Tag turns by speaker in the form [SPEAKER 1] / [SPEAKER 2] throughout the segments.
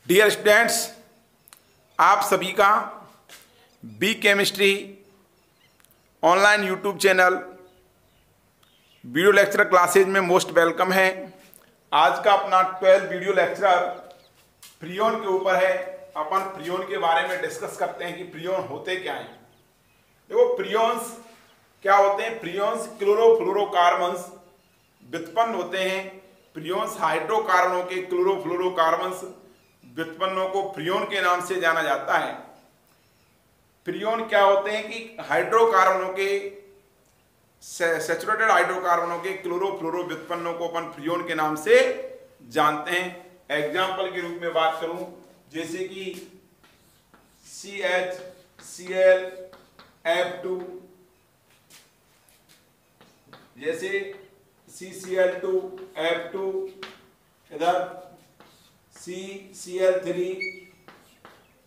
[SPEAKER 1] Dear students, आप सभी का B chemistry online YouTube channel video lecture classes में मोस्ट वेलकम है। आज का अपना 12 वीडियो लेक्चर फ्रियोन के ऊपर है। अपन फ्रियोन के बारे में डिस्कस करते हैं कि फ्रियोन होते क्या हैं। देखो, फ्रियोन्स क्या होते हैं। फ्रियोन्स क्लोरोफ्लोरोकार्बन्स व्युत्पन्न होते हैं। फ्रियोन्स हाइड्रोकार्बनों के क्लोरोफ्लोरोकार्बन्स व्युत्पन्नों को फ्रियोन के नाम से जाना जाता है। फ्रियोन क्या होते हैं कि हाइड्रोकार्बनों के सैचुरेटेड हाइड्रोकार्बनों के क्लोरोफ्लोरो व्युत्पन्नों को अपन फ्रियोन के नाम से जानते हैं। एग्जाम्पल के रूप में बात करूं, जैसे कि CH Cl F2, जैसे CCl2 F2, इधर CCl3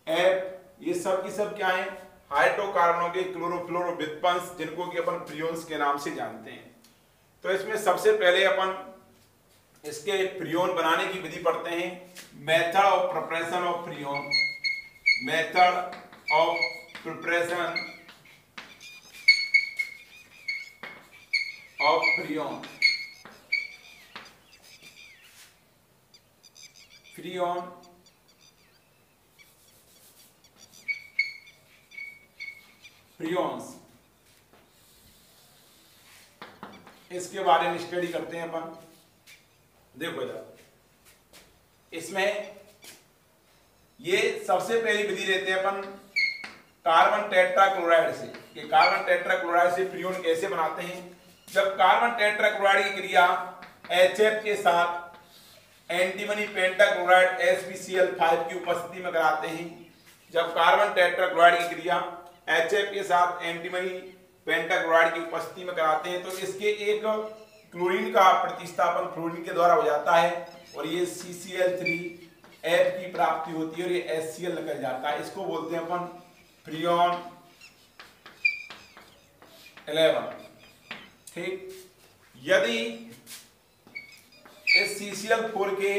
[SPEAKER 1] F, ये सब की सब क्या है, हाइड्रोकार्बनों के क्लोरोफ्लोरो व्युत्पन्न, जिनको कि अपन फ्रियोन्स के नाम से जानते हैं। तो इसमें सबसे पहले अपन इसके फ्रियोन बनाने की विधि पढ़ते हैं। Method of preparation of Freon. Method of preparation of Freon. Freon freons, इसके बारे में स्टडी करते हैं अपन। देखो जरा, इसमें ये सबसे पहली विधि लेते हैं अपन कार्बन टेट्राक्लोराइड से। कि कार्बन टेट्राक्लोराइड से फ्रियोन कैसे बनाते हैं। जब कार्बन टेट्राक्लोराइड की क्रिया HF के साथ एंटीमनी पेंटाक्लोराइड SbCl5 की उपस्थिति में कराते हैं। जब कार्बन टेट्राक्लोराइड की क्रिया HF के साथ एंटीमनी पेंटाक्लोराइड की उपस्थिति में कराते हैं तो इसके एक क्लोरीन का प्रतिस्थापन फ्लोरीन के द्वारा हो जाता है और ये CCl3F की प्राप्ति होती है और ये HCl निकल जाता है। इसको बोलते हैं अपन फ्रियोन 11। ठीक, यदि इस CCl4 के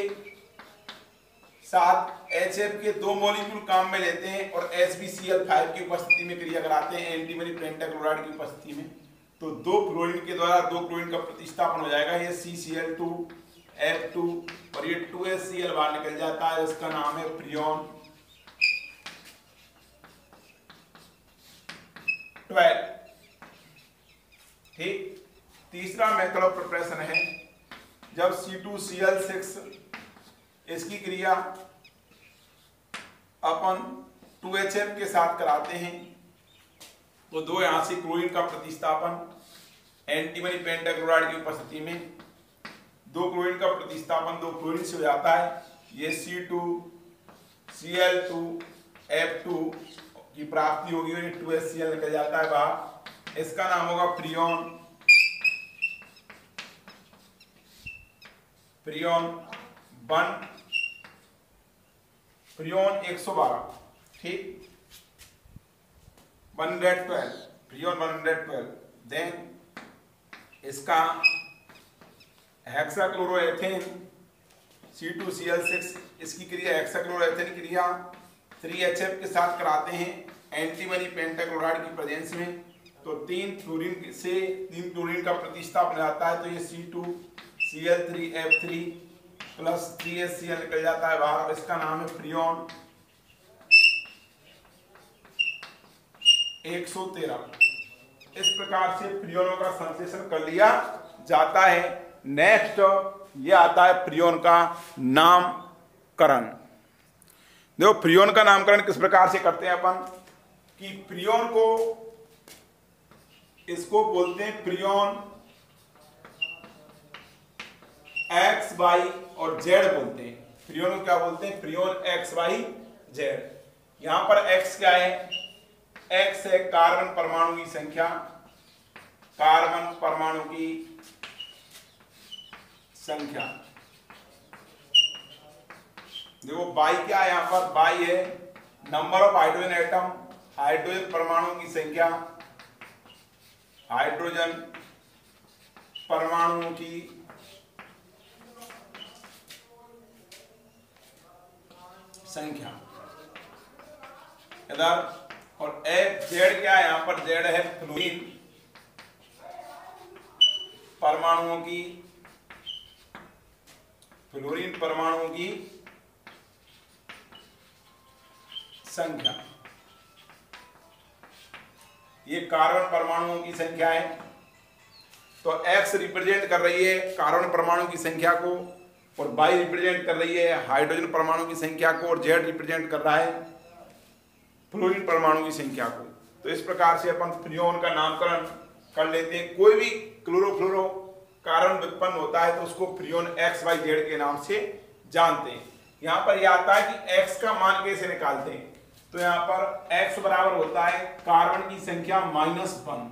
[SPEAKER 1] साथ HF के दो मॉलिक्यूल काम में लेते हैं और SbCl5 की उपस्थिति में क्रिया कराते हैं एंटीमनी पेंटाक्लोराइड की उपस्थिति में, तो दो फ्लोरीन के द्वारा दो क्लोरीन का प्रतिस्थापन हो जाएगा। ये CCl2 F2 और ये 2HCl बाहर निकल जाता है। इसका नाम है फ्रियोन 12। ठीक, तीसरा मेथड ऑफ प्रिपरेशन है जब C2Cl6 इसकी क्रिया अपन 2HF के साथ कराते हैं तो दो यहां से क्लोरीन का प्रतिस्थापन एंटीमनी पेंटाक्लोराइड की उपस्थिति में, दो क्लोरीन का प्रतिस्थापन दो क्लोरीन से हो जाता है। ये C2Cl2F2 की प्राप्ति होगी और ये 2HCl निकल जाता है बाहर। इसका नाम होगा फ्रियोन 1, फ्रियोन 112। ठीक, 112, फ्रियोन 112। देन इसका हेक्साक्लोरोएथेन C2Cl6 इसकी क्रिया हेक्साक्लोरोएथेन क्रिया 3HF के साथ कराते हैं एंटीमनी पेंटाक्लोराइड की प्रेजेंस में, तो तीन क्लोरीन का प्रतिस्थापन आता है। तो ये C2Cl3F3 प्लस 3HCl निकल जाता है बाहर। इसका नाम है फ्रियोन 113। इस प्रकार से फ्रियोनों का संश्लेषण कर लिया जाता है। नेक्स्ट ये आता है फ्रियोन का नामकरण। देखो, फ्रियोन का नामकरण किस प्रकार से करते हैं अपन कि फ्रियोन को इसको बोलते हैं फ्रियोन X, Y और Z बोलते हैं। फ्रियोन को क्या बोलते हैं, फ्रियोन X, Y, Z। यहां पर X क्या है, X है कार्बन परमाणु की संख्या, कार्बन परमाणु की संख्या। देखो Y क्या है, यहां पर Y है number of hydrogen atom, hydrogen परमाणु की संख्या, हाइड्रोजन परमाणुओं की संख्या इधर, और एफ जेड क्या है, यहां पर जेड है फ्लोरीन परमाणुओं की, फ्लोरीन परमाणुओं की संख्या। ये कार्बन परमाणुओं की संख्या है, तो x रिप्रेजेंट कर रही है कार्बन परमाणु की संख्या को, और y रिप्रेजेंट कर रही है हाइड्रोजन परमाणु की संख्या को, और z रिप्रेजेंट कर रहा है फ्लोरीन परमाणु की संख्या को। तो इस प्रकार से अपन फ्रियोन का नामकरण कर लेते हैं। कोई भी क्लोरोफ्लोरो कार्बन उत्पन्न होता है तो उसको फ्रियोन एक्स वाई जेड के नाम से जानते हैं। यहाँ पर यह आता है कि x का मान कैसे निकालते हैं, तो यहाँ पर x बराबर होता है कार्बन की संख्या -1।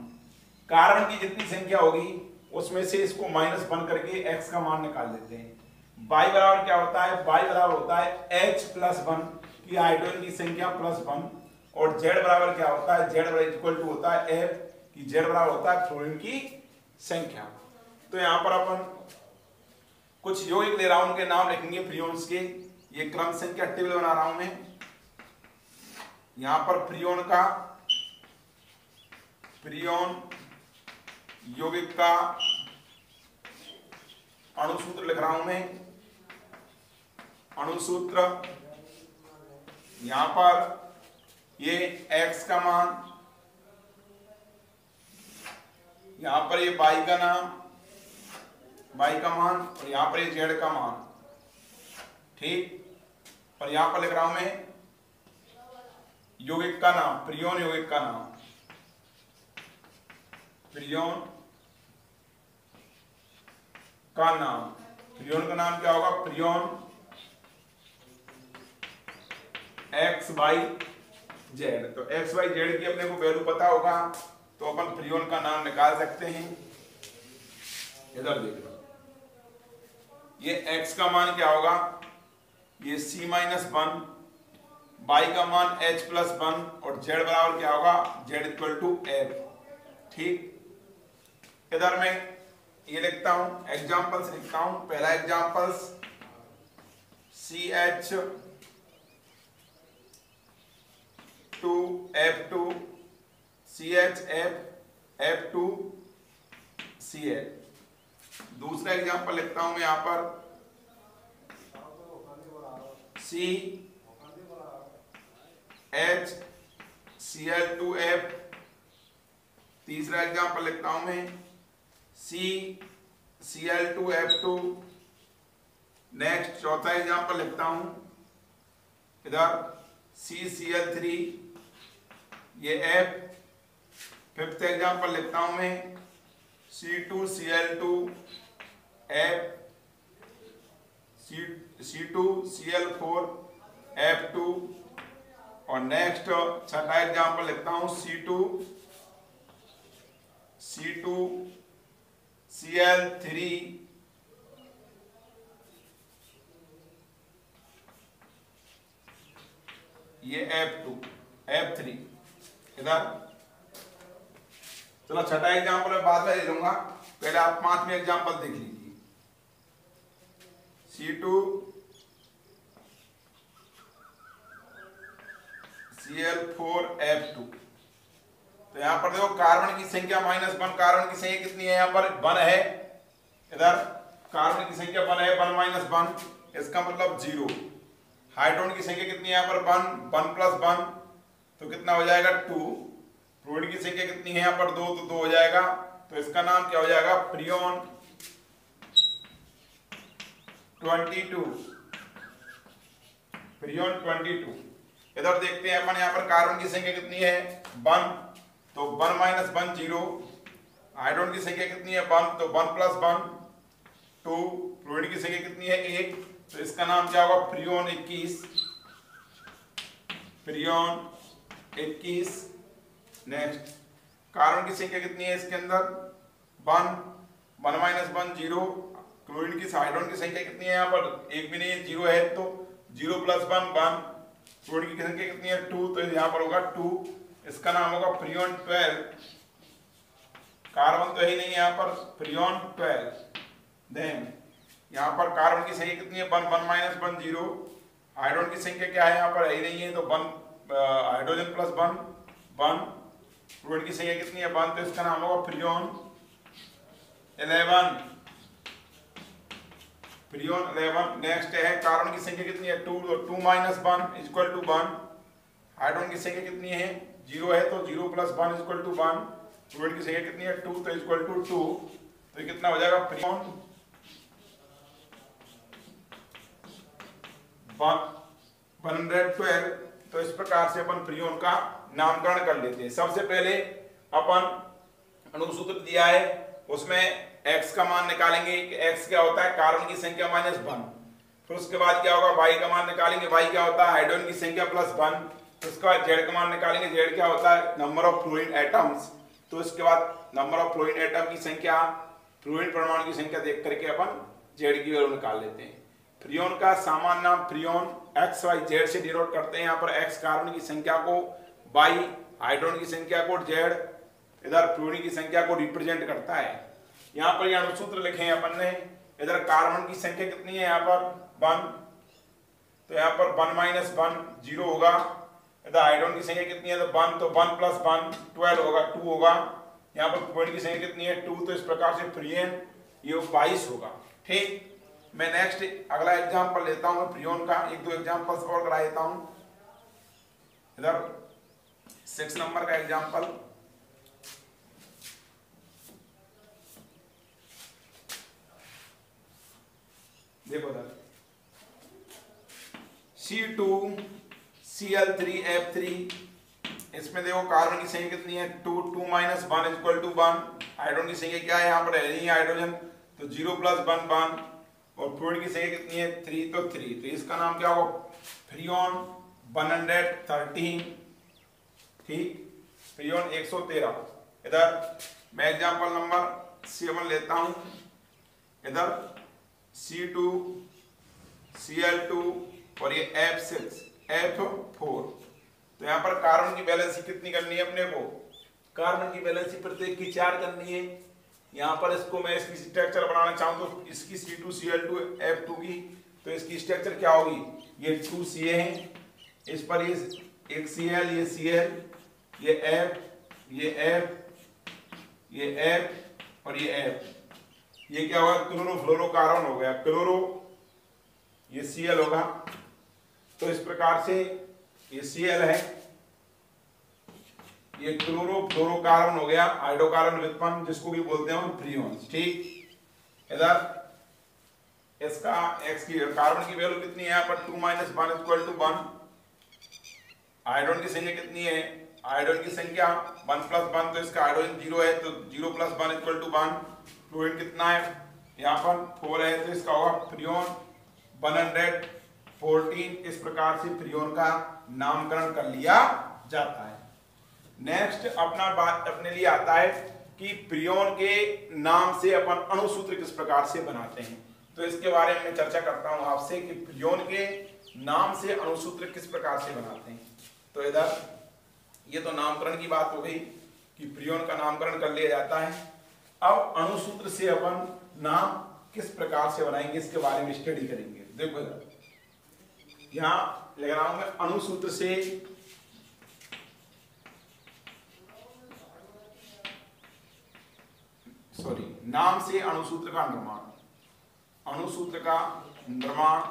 [SPEAKER 1] कार्बन की जितनी संख्या होगी उसमें से इसको -1 करके x का मान निकाल लेते हैं। y बराबर क्या होता है, y बराबर होता है H+1 की हाइड्रोजन की संख्या +1, और z बराबर क्या होता है, z बराबर इक्वल टू होता है F की z बराबर होता है फ्लोरीन की संख्या। तो यहाँ पर अपन कुछ यौगिक ले रहा हूं, उनके नाम लिखेंगे फ्रियोन्स के। ये क्रम संख्या टेबल बना रहा हूं मैं। यहां पर फ्रियोन का, फ्रियोन यौगिक का अणुसूत्र लिख रहा हूं मैं। अणुसूत्र यहां पर ये x का मान, यहां पर ये y का नाम, y का मान, और यहां पर ये z का मान, ठीक। और यहां पर लिख रहा हूं मैं यौगिक का नाम, फ्रियोन यौगिक का नाम, फ्रियोन का नाम। फ्रियोन का नाम क्या होगा, फ्रियोन एक्स वाई जेड। तो एक्स वाई जेड की अपने को वैल्यू पता होगा तो अपन फ्रियोन का नाम निकाल सकते हैं। इधर देख लो, ये x का मान क्या होगा, ये C-1, y का मान H+1, और z बराबर क्या होगा, z=F, ठीक। इधर मैं ये लिखता हूं, एग्जांपल्स लिखता हूं। पहला एग्जांपल्स CH2F2 CHF F2Cl। दूसरा एग्जांपल लिखता हूं मैं यहां पर CHCl2F। तीसरा एग्जांपल लिखता हूं मैं CCl2F2। नेक्स्ट चौथा एग्जांपल लिखता हूं इधर CCl3, ये F। फिफ्थ एग्जांपल लिखता हूं मैं C2Cl2F, C2Cl4F2। और नेक्स्ट छठा एग्जांपल लिखता हूं C2Cl3, ये F3 इधर। चलो छठा एग्जांपल मैं बाद में ले लूंगा, पहले आप पांचवें एग्जांपल देख लीजिए। C2Cl4F2। तो यहां पर देखो कार्बन की संख्या -1, कार्बन की संख्या कितनी है, यहां पर 1 है। इधर कार्बन की संख्या 1 है, 1 - 1, इसका मतलब 0। हाइड्रोजन की संख्या कितनी है यहाँ पर, 1, 1 + 1 तो कितना हो जाएगा, 2। फ्लोरीन की संख्या कितनी है यहाँ पर, 2, तो 2 हो जाएगा। तो इसका नाम क्या हो जाएगा, फ्रियोन 22, फ्रियोन 22। इधर देखते हैं अपन, यहाँ पर कार्बन की संख्या कितनी है, 1, तो 1 - 1 0। हाइड्रोजन की संख्या कितनी है, 1, तो 1 + 1 2। फ्लोरीन की संख्या कितनी है, 1, तो इसका नाम क्या होगा, फ्रियोन 21, फ्रियोन 21। नेक्स्ट कार्बन की संख्या कितनी है इसके अंदर, 1, 1 - 1 0। क्लोरीन की, हाइड्रोजन की संख्या कितनी है यहाँ पर, 1 भी नहीं है, 0 है, तो 0 + 1 1। फ्लोरीन की संख्या कितनी है, 2, तो यहाँ पर होगा 2। इसका नाम होगा फ्रियोन 12। कार्बन तो ही नहीं है यहाँ पर, फ्रियोन 12। देन यहाँ पर कार्बन की संख्या कितनी है, 1, 1 - 1 0। हाइड्रोजन की संख्या क्या है यहाँ पर है ही नहीं है, तो 1 हाइड्रोजन प्लस 1 1, फ्लूइड की संख्या कितनी है 1, तो इसका नाम होगा फ्रियोन 11, फ्रियोन 11। नेक्स्ट है कार्बन की संख्या कितनी है 2, तो 2 माइनस 1 इक्वल टू 1। हाइड्रोजन की संख्या कितनी है 0 है, तो 0 प्लस 1 इक्वल टू 1। फ्लूइड की संख्या कितनी है 2, तो इक्वल टू 2, तो कितना हो जाएगा फ्रियोन 112। तो इस प्रकार से अपन फ्रियोन का नामकरण कर लेते हैं। सबसे पहले अपन अणुसूत्र दिया है, उसमें x का मान निकालेंगे कि x क्या होता है कार्बन की संख्या -1। फिर उसके बाद क्या होगा y का मान निकालेंगे, y क्या होता है हाइड्रोजन की संख्या +1। फिर उसके बाद z का मान निकालेंगे, z क्या होता है नंबर ऑफ फ्लोरीन एटम्स। तो इसके बाद नंबर ऑफ फ्लोरीन एटम की संख्या, फ्लोरीन परमाणु की संख्या देख करके अपन z की वैल्यू निकाल लेते हैं। फ्रियोन का सामान्य नाम फ्रियोन एक्स वाई जेड से डिनोट करते हैं। यहाँ पर x कार्बन की संख्या को, y हाइड्रोजन की संख्या को, z इधर फ्लोरीन की संख्या को रिप्रेजेंट करता है। यहाँ पर यह अणुसूत्र लिखे हैं अपन ने। इधर कार्बन की संख्या कितनी है यहाँ पर 1, तो यहाँ पर 1 माइनस 1 0 होगा। इधर हाइड्रोजन की संख्या कितनी है तो 1, तो 1 प्लस 1 12 होगा, 2 होगा। यहाँ पर फ्लोरीन की संख्या कितनी है 2, तो इस प्रकार से फ्रियन ये 22 होगा। ठीक, मैं नेक्स्ट अगला एग्जांपल लेता हूँ फ्रियोन का, 1-2 एग्जांपल्स और करा देता हूँ। इधर 6 नंबर का एग्जांपल, देखो इधर C2Cl3F3। इसमें देखो कार्बन की संख्या कितनी है 2, 2 माइनस 1 इक्वल टू 1। हाइड्रोजन की संख्या क्या है यहाँ पर है नहीं हाइड्रोजन, तो 0 प्लस 1 1। और फ्लूइड की संख्या कितनी है 3, तो 3, तो इसका नाम क्या होगा फ्रियोन 113। ठीक, फ्रियोन 113। इधर मैं एग्जांपल नंबर 7 लेता हूं। इधर C2Cl2 और ये F6 F4। तो यहाँ पर कार्बन की बैलेंसी कितनी करनी है अपने को, कार्बन की बैलेंसी प्रत्येक की 4 करनी है। यहाँ पर इसको मैं इसकी स्ट्रक्चर बनाना चाहूँ तो इसकी C2Cl2F2 की, तो इसकी स्ट्रक्चर क्या होगी, ये 2Ca है, इस पर ये एक Cl, ये Cl, ये F, ये F, ये F और ये F। ये क्या होगा क्लोरोफ्लोरोकार्बन हो गया, क्लोरो ये Cl होगा। तो इस प्रकार से ये Cl है, ये क्लोरोफ्लोरोकार्बन हो गया, हाइड्रोकार्बन व्युत्पन्न जिसको भी बोलते हैं फ्रियोन। ठीक, इधर इसका x की कार्बन की वैल्यू कितनी है यहाँ पर 2 माइनस 1 इक्वल टू 1। हाइड्रोजन की संख्या कितनी है, हाइड्रोजन की संख्या 1 प्लस 1, तो इसका हाइड्रोजन 0 है, तो 0 प्लस 1 इक्वल टू 1। फ्लोरीन कितना है यहाँ पर 4 है, तो इसका होगा फ्रियोन 114। इस प्रकार से फ्रियोन का नामकरण कर लिया जाता है। नेक्स्ट अपना बात अपने लिए आता है कि फ्रियोन के नाम से अपन अणुसूत्र किस प्रकार से बनाते हैं। तो इसके बारे में चर्चा करता हूं आपसे कि फ्रियोन के नाम से अणुसूत्र किस प्रकार से बनाते हैं। तो इधर ये तो नामकरण की बात हो गई कि फ्रियोन का नामकरण कर लिया जाता है। अब अणुसूत्र से अपन नाम किस प्रकार से बनाएंगे इसके बारे में स्टडी करेंगे। देखो यहां लग रहा हूं मैं अणुसूत्र से नाम से अणुसूत्र का निर्माण, अणुसूत्र का निर्माण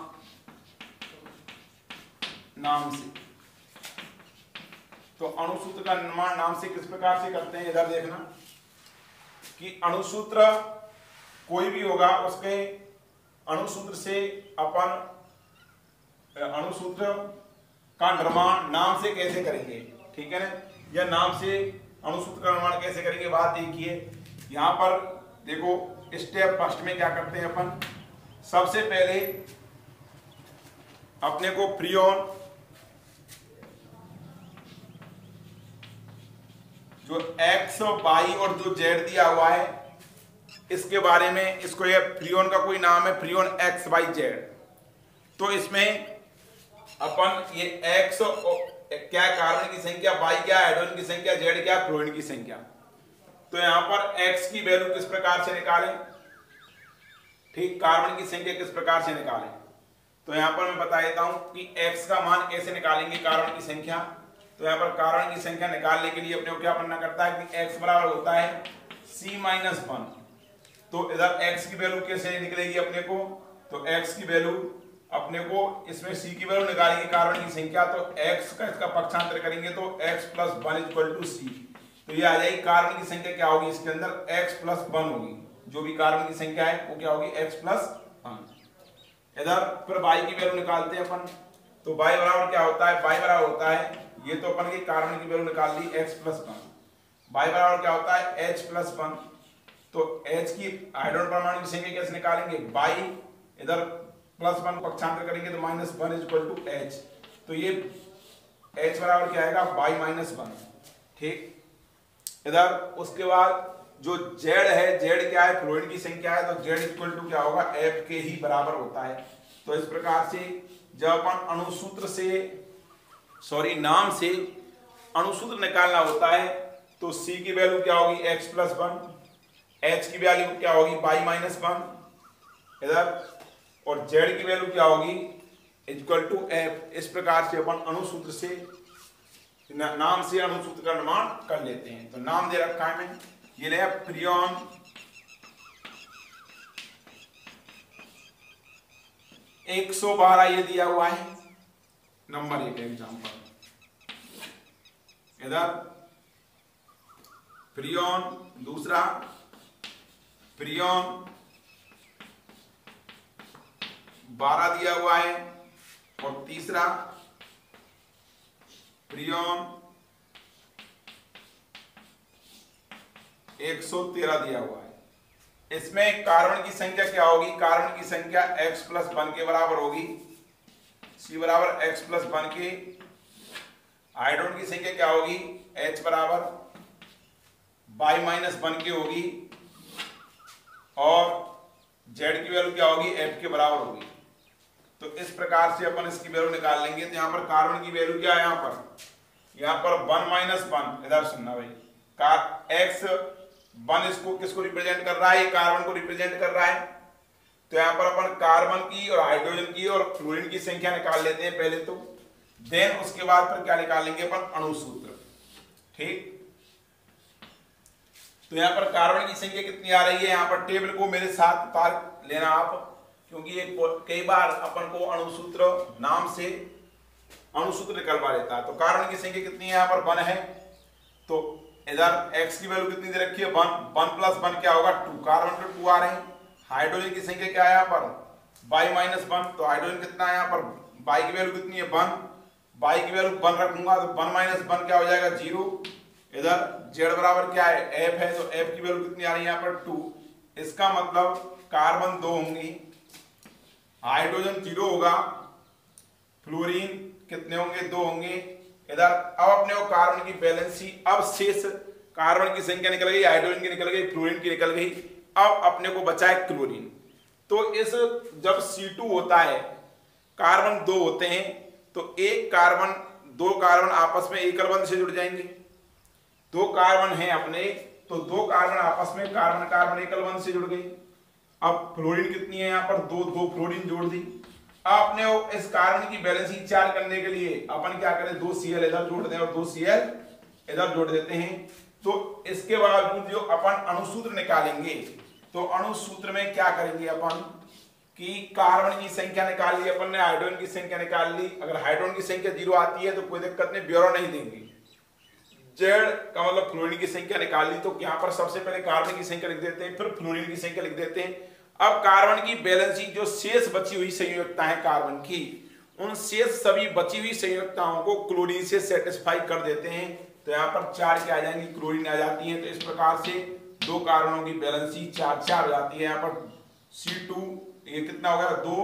[SPEAKER 1] नाम से। तो अणुसूत्र का निर्माण नाम से किस प्रकार से करते हैं, इधर देखना कि अणुसूत्र कोई भी होगा उसके अणुसूत्र से अपन अणुसूत्र का निर्माण नाम से कैसे करेंगे, ठीक है ना, या नाम से अणुसूत्र का निर्माण कैसे करेंगे, बात एक ही है। यहां पर देखो स्टेप फर्स्ट में क्या करते हैं अपन, सबसे पहले अपने को फ्रियोन जो एक्स वाई और जो जेड दिया हुआ है इसके बारे में, इसको ये फ्रियोन का कोई नाम है फ्रियोन एक्स वाई जेड। तो इसमें अपन ये एक्स क्या कार्बन की संख्या, वाई क्या हाइड्रोजन की संख्या, जेड क्या फ्लोरीन की संख्या। तो यहां पर x की वैल्यू किस प्रकार से निकालें, ठीक, कार्बन की संख्या किस प्रकार से निकालें। तो यहाँ पर मैं बता देता हूँ कि x का मान कैसे निकालेंगे कार्बन की संख्या। तो यहाँ पर कार्बन की संख्या निकालने के लिए अपने को क्या करना करता है कि x बराबर होता है C-1। तो इधर x की वैल्यू कैसे निकलेगी अपने को, तो x की वैल्यू अपने को इसमें C की वैल्यू निकालेंगे कार्बन की संख्या, तो x का इसका पक्षांतर करेंगे तो x + 1 = C। तो ये आ जाएगी कार्बन की संख्या क्या होगी इसके अंदर x + 1 होगी, जो भी कार्बन की संख्या है वो क्या होगी x + 1। इधर फिर y की वैल्यू निकालते हैं अपन। तो y बराबर क्या होता है, y बराबर होता है, ये तो अपन की कार्बन की वैल्यू निकाल ली x + 1। y बराबर क्या होता है H + 1। तो H की हाइड्रोजन परमाणु की संख्या कैसे निकालेंगे, y इधर +1 पक्षांतर करेंगे तो -1 = H। तो ये H बराबर क्या आएगा y - 1। ठीक, इधर उसके बाद जो Z है, Z क्या है, फ्लोरीन की संख्या है, तो Z = क्या होगा F के ही बराबर होता है। तो इस प्रकार से जब अपन अणुसूत्र से नाम से अणुसूत्र निकालना होता है तो C की वैल्यू क्या होगी x + 1, H की वैल्यू क्या होगी y - 1 इधर, और Z की वैल्यू क्या होगी = F। इस प्रकार से अपन अणुसूत्र से नाम से अणुसूत्र का निर्माण कर लेते हैं। तो नाम दे रखा है मैंने, ये ले फ्रियोन 112 ये दिया हुआ है नंबर 1 एग्जाम्पल। इधर फ्रियोन, दूसरा फ्रियोन 12 दिया हुआ है, और तीसरा फ्रियोन 113 दिया हुआ है। इसमें कार्बन की संख्या क्या होगी, कार्बन की संख्या x + 1 के बराबर होगी, C बराबर x + 1 के। हाइड्रोजन की संख्या क्या होगी H बराबर y - 1 की होगी, और Z की वैल्यू क्या होगी F के बराबर होगी। तो इस प्रकार से अपन इसकी वैल्यू निकाल लेंगे। तो यहाँ पर कार्बन की वैल्यू क्या है, यहाँ पर 1 - 1 इधर सुनना भाई, x 1 इसको किसको रिप्रेजेंट कर रहा है, ये कार्बन को रिप्रेजेंट कर रहा है। तो यहाँ पर अपन कार्बन की और हाइड्रोजन की और फ्लोरीन की संख्या निकाल लेते हैं पहले तो, देन उसके बाद फिर क्या निकाल लेंगे अपन अणुसूत्र। ठीक, तो यहाँ पर कार्बन की संख्या कितनी आ रही है, यहाँ पर टेबल को मेरे साथ तार लेना आप, क्योंकि ये कई बार अपन को अणुसूत्र नाम से अणुसूत्र निकलवा लेता है। तो कार्बन की संख्या कितनी है, यहाँ पर 1 है, तो इधर x की वैल्यू कितनी दे रखी है 1, 1 + 1 क्या होगा 2, कार्बन पे 2 आ रहे हैं। हाइड्रोजन की संख्या क्या है यहाँ पर y - 1, तो हाइड्रोजन कितना है यहाँ पर, y की वैल्यू कितनी है 1, y की वैल्यू 1 रखूंगा तो 1 - 1 क्या हो जाएगा 0। इधर z बराबर क्या है f है, तो f की वैल्यू कितनी आ रही है यहाँ पर 2। इसका मतलब कार्बन 2 होंगी, हाइड्रोजन 0 होगा, फ्लोरीन कितने होंगे 2 होंगे। इधर अब अपने को कार्बन की बैलेंसी, अब शेष कार्बन की संख्या निकल गई, हाइड्रोजन की निकल गई, फ्लोरीन की निकल गई, अब अपने को बचा है क्लोरीन। तो इस जब C2 होता है, कार्बन 2 होते हैं, तो एक कार्बन 2 कार्बन आपस में एकल बंध से जुड़ जाएंगे। 2 कार्बन हैं अपने, तो 2 कार्बन आपस में कार्बन कार्बन एकल बंध से जुड़ गई। अब फ्लोरीन कितनी है यहाँ पर 2 फ्लोरीन जोड़ दी। आपने इस कार्बन की बैलेंसिंग 4 करने के लिए अपन क्या करें, 2 Cl इधर जोड़ दें और 2 Cl इधर जोड़ देते हैं। तो इसके बावजूद जो अपन अणुसूत्र निकालेंगे, तो अणुसूत्र में क्या करेंगे अपन कि कार्बन की संख्या निकाल ली अपन ने, हाइड्रोजन की संख्या निकाल ली। अगर हाइड्रोजन की संख्या 0 आती है तो कोई दिक्कत नहीं, ब्योरा नहीं देंगे। Z का मतलब फ्लोरीन की संख्या निकाल ली, तो यहाँ पर सबसे पहले कार्बन की संख्या लिख देते हैं, फिर फ्लोरीन की संख्या लिख देते हैं। अब कार्बन की बैलेंसिंग जो शेष बची हुई संयुक्ता है कार्बन की, उन शेष सभी बची हुई संयुक्ताओं को क्लोरीन से सेटिस्फाई कर देते हैं। तो यहाँ पर 4 क्या आ जाएंगी, क्लोरीन आ जाती है। तो इस प्रकार से 2 कार्बनों की बैलेंसी 4 हो जाती है। यहाँ पर C2 ये कितना हो गया 2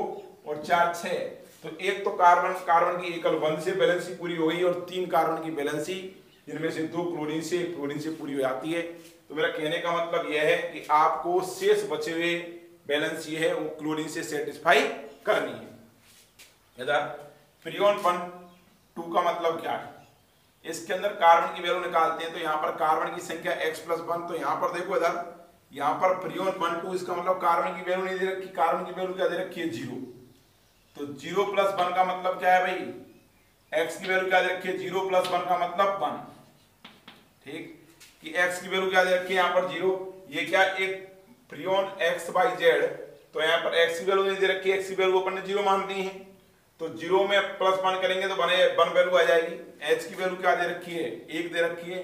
[SPEAKER 1] और 4 6। तो एक तो कार्बन की एकल बंध से बैलेंसी पूरी हो गई, और 3 कार्बन की बैलेंसी जिनमें से 2 क्लोरीन से पूरी हो जाती है। तो मेरा कहने का मतलब यह है कि आपको शेष बचे हुए बैलेंस ये है वो क्लोरीन से सेटिस्फाई करनी है। इधर फ्रियोन 2 का मतलब क्या है, इसके अंदर कार्बन की वैल्यू निकालते हैं। तो यहाँ पर कार्बन की संख्या x + 1, तो यहाँ पर देखो इधर यहाँ पर फ्रियोन 2, इसका मतलब कार्बन की वैल्यू नहीं दे रखी, कार्बन की वैल्यू क्या दे रखी है 0। तो 0 + 1 का मतलब क्या है भाई, x की वैल्यू क्या दे रखी है, 0 + 1 का मतलब 1। ठीक, कि x की वैल्यू क्या दे रखी है यहाँ पर 0। ये क्या, एक फ्रियोन x/z, तो यहाँ पर x की वैल्यू नहीं दे रखी है, x की वैल्यू अपन ने 0 मान दी है, तो 0 में +1 करेंगे तो 1 वैल्यू आ जाएगी। h की वैल्यू क्या दे रखी है, 1 दे रखी है,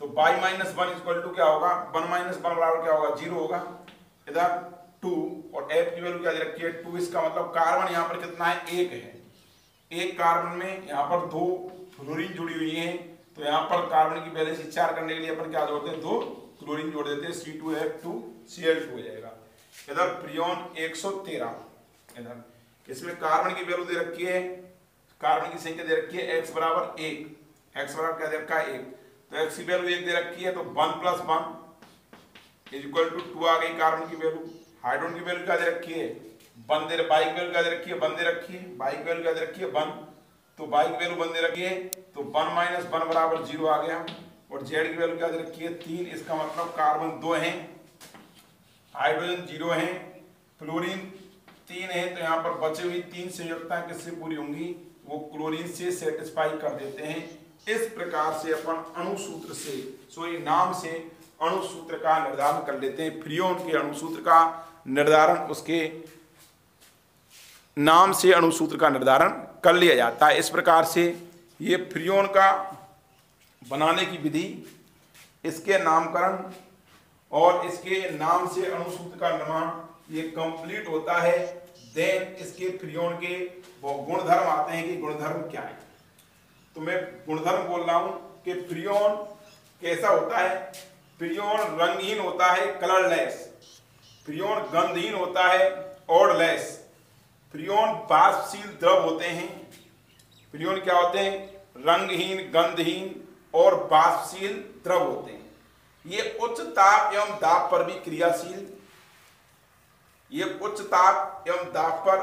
[SPEAKER 1] तो y - 1 = क्या होगा, 1 - 1 बराबर क्या होगा, 0 होगा। इधर 2 और f की वैल्यू क्या दे रखी है, 2। इसका मतलब कार्बन यहाँ पर कितना है, 1 है। एक कार्बन में यहाँ पर 2 फ्लोरीन जुड़ी हुई है, तो यहाँ पर कार्बन की बैलेंस 4 करने के लिए अपन क्या जोड़ते हैं, 2 क्लोरीन जोड़ देते हैं, C2H2Cl2 हो जाएगा। इधर फ्रियोन 113, इधर इसमें कार्बन की वैल्यू दे रखी है, कार्बन की संख्या दे रखी है x = 1, x बराबर क्या दे रखा है, 1, तो x की वैल्यू 1 दे रखी है, तो 1 + 1 = 2 आ गई कार्बन की वैल्यू। हाइड्रोजन की वैल्यू क्या दे रखी है, 1 दे, बाई की वैल्यू क्या दे रखी है, 1 दे रखी है, बाई की वैल्यू क्या दे रखी है, 1, तो बाई की वैल्यू 1 दे रखी है, तो 1 - 1 = 0 आ गया। और जेड की वैल्यू क्या दे रखी है, 3, इसका मतलब कार्बन 2 हैं, हाइड्रोजन 0 है, फ्लोरीन 3 है, तो यहाँ पर बचे हुई 3 संयुक्ताएं किससे पूरी होंगी, वो क्लोरीन से सेटिस्फाई कर देते हैं। इस प्रकार से अपन अणुसूत्र से, नाम से अणुसूत्र का निर्धारण कर लेते हैं। फ्रियोन के अणुसूत्र का निर्धारण उसके नाम से अणुसूत्र का निर्धारण कर लिया जाता है। इस प्रकार से ये फ्रियोन का बनाने की विधि, इसके नामकरण और इसके नाम से अणुसूत्र का निर्माण ये कंप्लीट होता है। देन इसके फ्रियोन के वो गुणधर्म आते हैं कि गुणधर्म क्या है। तो मैं गुणधर्म बोल रहा हूं कि फ्रियोन कैसा होता है। फ्रियोन रंगहीन होता है, कलरलेस। फ्रियोन गंधहीन होता है, ऑडरलेस। फ्रियोन बाष्पशील द्रव होते हैं। फ्रियोन क्या होते हैं, रंगहीन, गंधहीन और बाष्पशील द्रव होते हैं। ये उच्च ताप एवं दाब पर भी क्रियाशील, ये उच्च ताप एवं दाब पर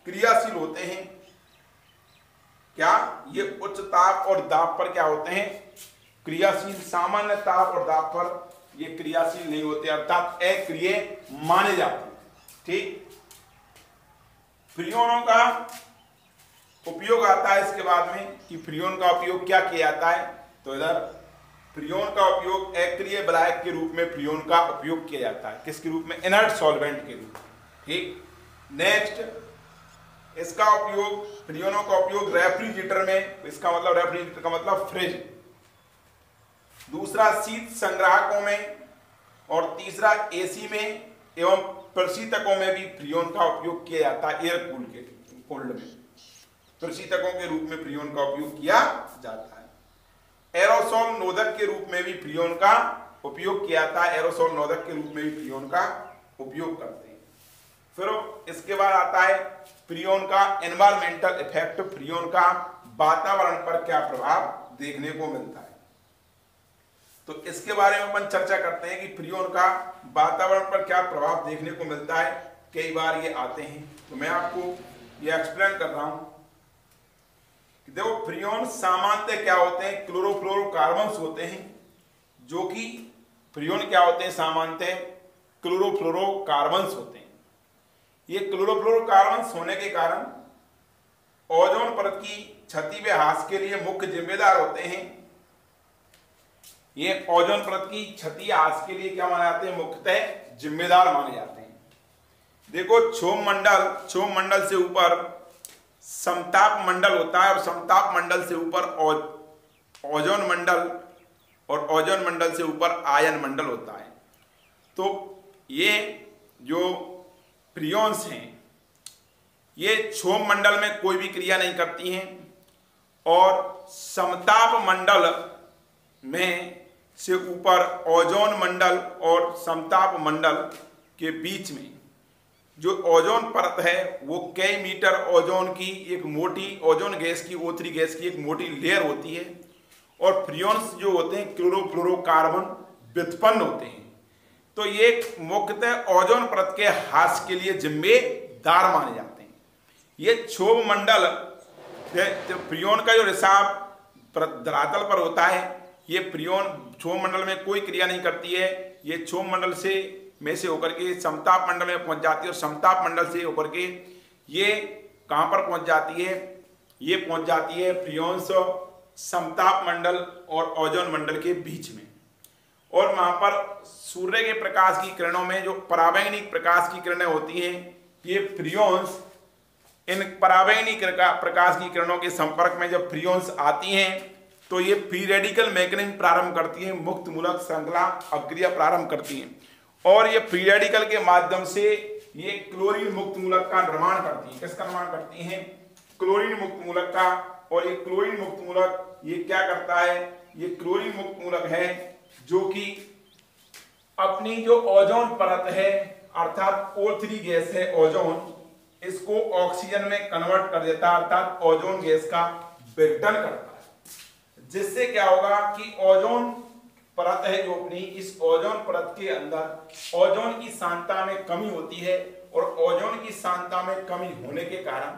[SPEAKER 1] क्रियाशील होते हैं। क्या, ये उच्च ताप और दाब पर क्या होते हैं, क्रियाशील। सामान्य ताप और दाब पर ये क्रियाशील नहीं होते, अर्थात अक्रिय माने जाते हैं। ठीक, फ्रियोनों का उपयोग आता है इसके बाद में कि फ्रियोन का उपयोग क्या किया जाता है। तो इधर फ्रियोन का उपयोग अक्रिय विलायक के रूप में फ्रियोन का उपयोग किया जाता है। किसके रूप में, इनर्ट सॉल्वेंट के रूप में। ठीक, नेक्स्ट इसका उपयोग, फ्रियोनों का उपयोग रेफ्रिजरेटर में, इसका मतलब रेफ्रिजरेटर का मतलब फ्रिज। दूसरा शीत संग्राहकों में, और तीसरा एसी में एवं प्रशीतकों में भी फ्रियोन का उपयोग किया जाता है। एयर कूल के कोल्ड में प्रशीतकों के रूप में फ्रियोन का उपयोग किया जाता है। एरोसोल नोदक के रूप में भी फ्रियोन का उपयोग किया जाता है। एरोसोल नोदक के रूप में भी फ्रियोन का उपयोग करते हैं। फिर इसके बाद आता है फ्रियोन का एनवायरमेंटल इफेक्ट। फ्रियोन का वातावरण पर क्या प्रभाव देखने को मिलता है, तो इसके बारे में अपन चर्चा करते हैं कि फ्रियोन का वातावरण पर क्या प्रभाव देखने को मिलता है। कई बार ये आते हैं, तो मैं आपको ये एक्सप्लेन कर रहा हूं कि देखो, फ्रियोन सामान्यतः क्या होते हैं, क्लोरोफ्लोरोकार्बन्स होते हैं। जो कि फ्रियोन क्या होते हैं, सामान्यतः क्लोरोफ्लोरोकार्बन्स होते हैं। ये क्लोरोफ्लोरोकार्बन्स होने के कारण ओजोन परत की क्षति व ह्रास के लिए मुख्य जिम्मेदार होते हैं। ये ओजोन परत की क्षति ह्रास के लिए क्या माने जाते हैं, मुख्यतः जिम्मेदार माने जाते हैं। देखो, क्षोभ मंडल से ऊपर समताप मंडल होता है, और समताप मंडल से ऊपर ओजोन मंडल, और ओजोन मंडल से ऊपर आयन मंडल होता है। तो ये जो फ्रियोन्स हैं, ये क्षोभ मंडल में कोई भी क्रिया नहीं करती हैं, और समताप मंडल में से ऊपर ओजोन मंडल और समताप मंडल के बीच में जो ओजोन परत है, वो कई मीटर ओजोन की एक मोटी, ओजोन गैस की, O3 गैस की एक मोटी लेयर होती है। और फ्रियोन्स जो होते हैं क्लोरोफ्लोरोकार्बन व्युत्पन्न होते हैं। तो ये मुख्यतः ओजोन परत के ह्रास के लिए जिम्मेदार माने जाते हैं। ये क्षोभ मंडल, फ्रियोन का जो रिसाव धरातल पर होता है, ये फ्रियोन क्षोभ मंडल में कोई क्रिया नहीं करती है। ये क्षोभ मंडल में से होकर के समताप मंडल में पहुंच जाती है, और समताप मंडल से होकर के ये कहां पर पहुंच जाती है, ये पहुंच जाती है फ्रियोंस समताप मंडल और ओजोन मंडल के बीच में। और वहां पर सूर्य के प्रकाश की किरणों में जो पराबैंगनी प्रकाश की किरणें होती हैं, ये फ्रियोंस इन पराबैंगनी प्रकाश की किरणों के संपर्क में जब फ्रियोंस आती हैं तो ये फ्री रेडिकल मैकेनिज्म प्रारंभ करती है, मुक्त मूलक श्रृंखला अभिक्रिया प्रारंभ करती हैं और ये फ्री रेडिकल के माध्यम से ये क्लोरीन मुक्त मूलक का निर्माण करती है। किसका निर्माण करती हैं? क्लोरीन मुक्त मूलक का। और ये क्लोरीन मुक्त मूलक ये क्या करता है? ये क्लोरीन मुक्त मूलक है जो कि अपनी जो ओजोन परत है अर्थात O3 गैस है ओजोन, इसको ऑक्सीजन में कन्वर्ट कर देता है अर्थात ओजोन गैस का विघटन करता है। जिससे क्या होगा कि ओजोन परत है जो अपनी, इस ओजोन परत के अंदर ओजोन की सांद्रता में कमी होती है और ओजोन की सांद्रता में कमी होने के कारण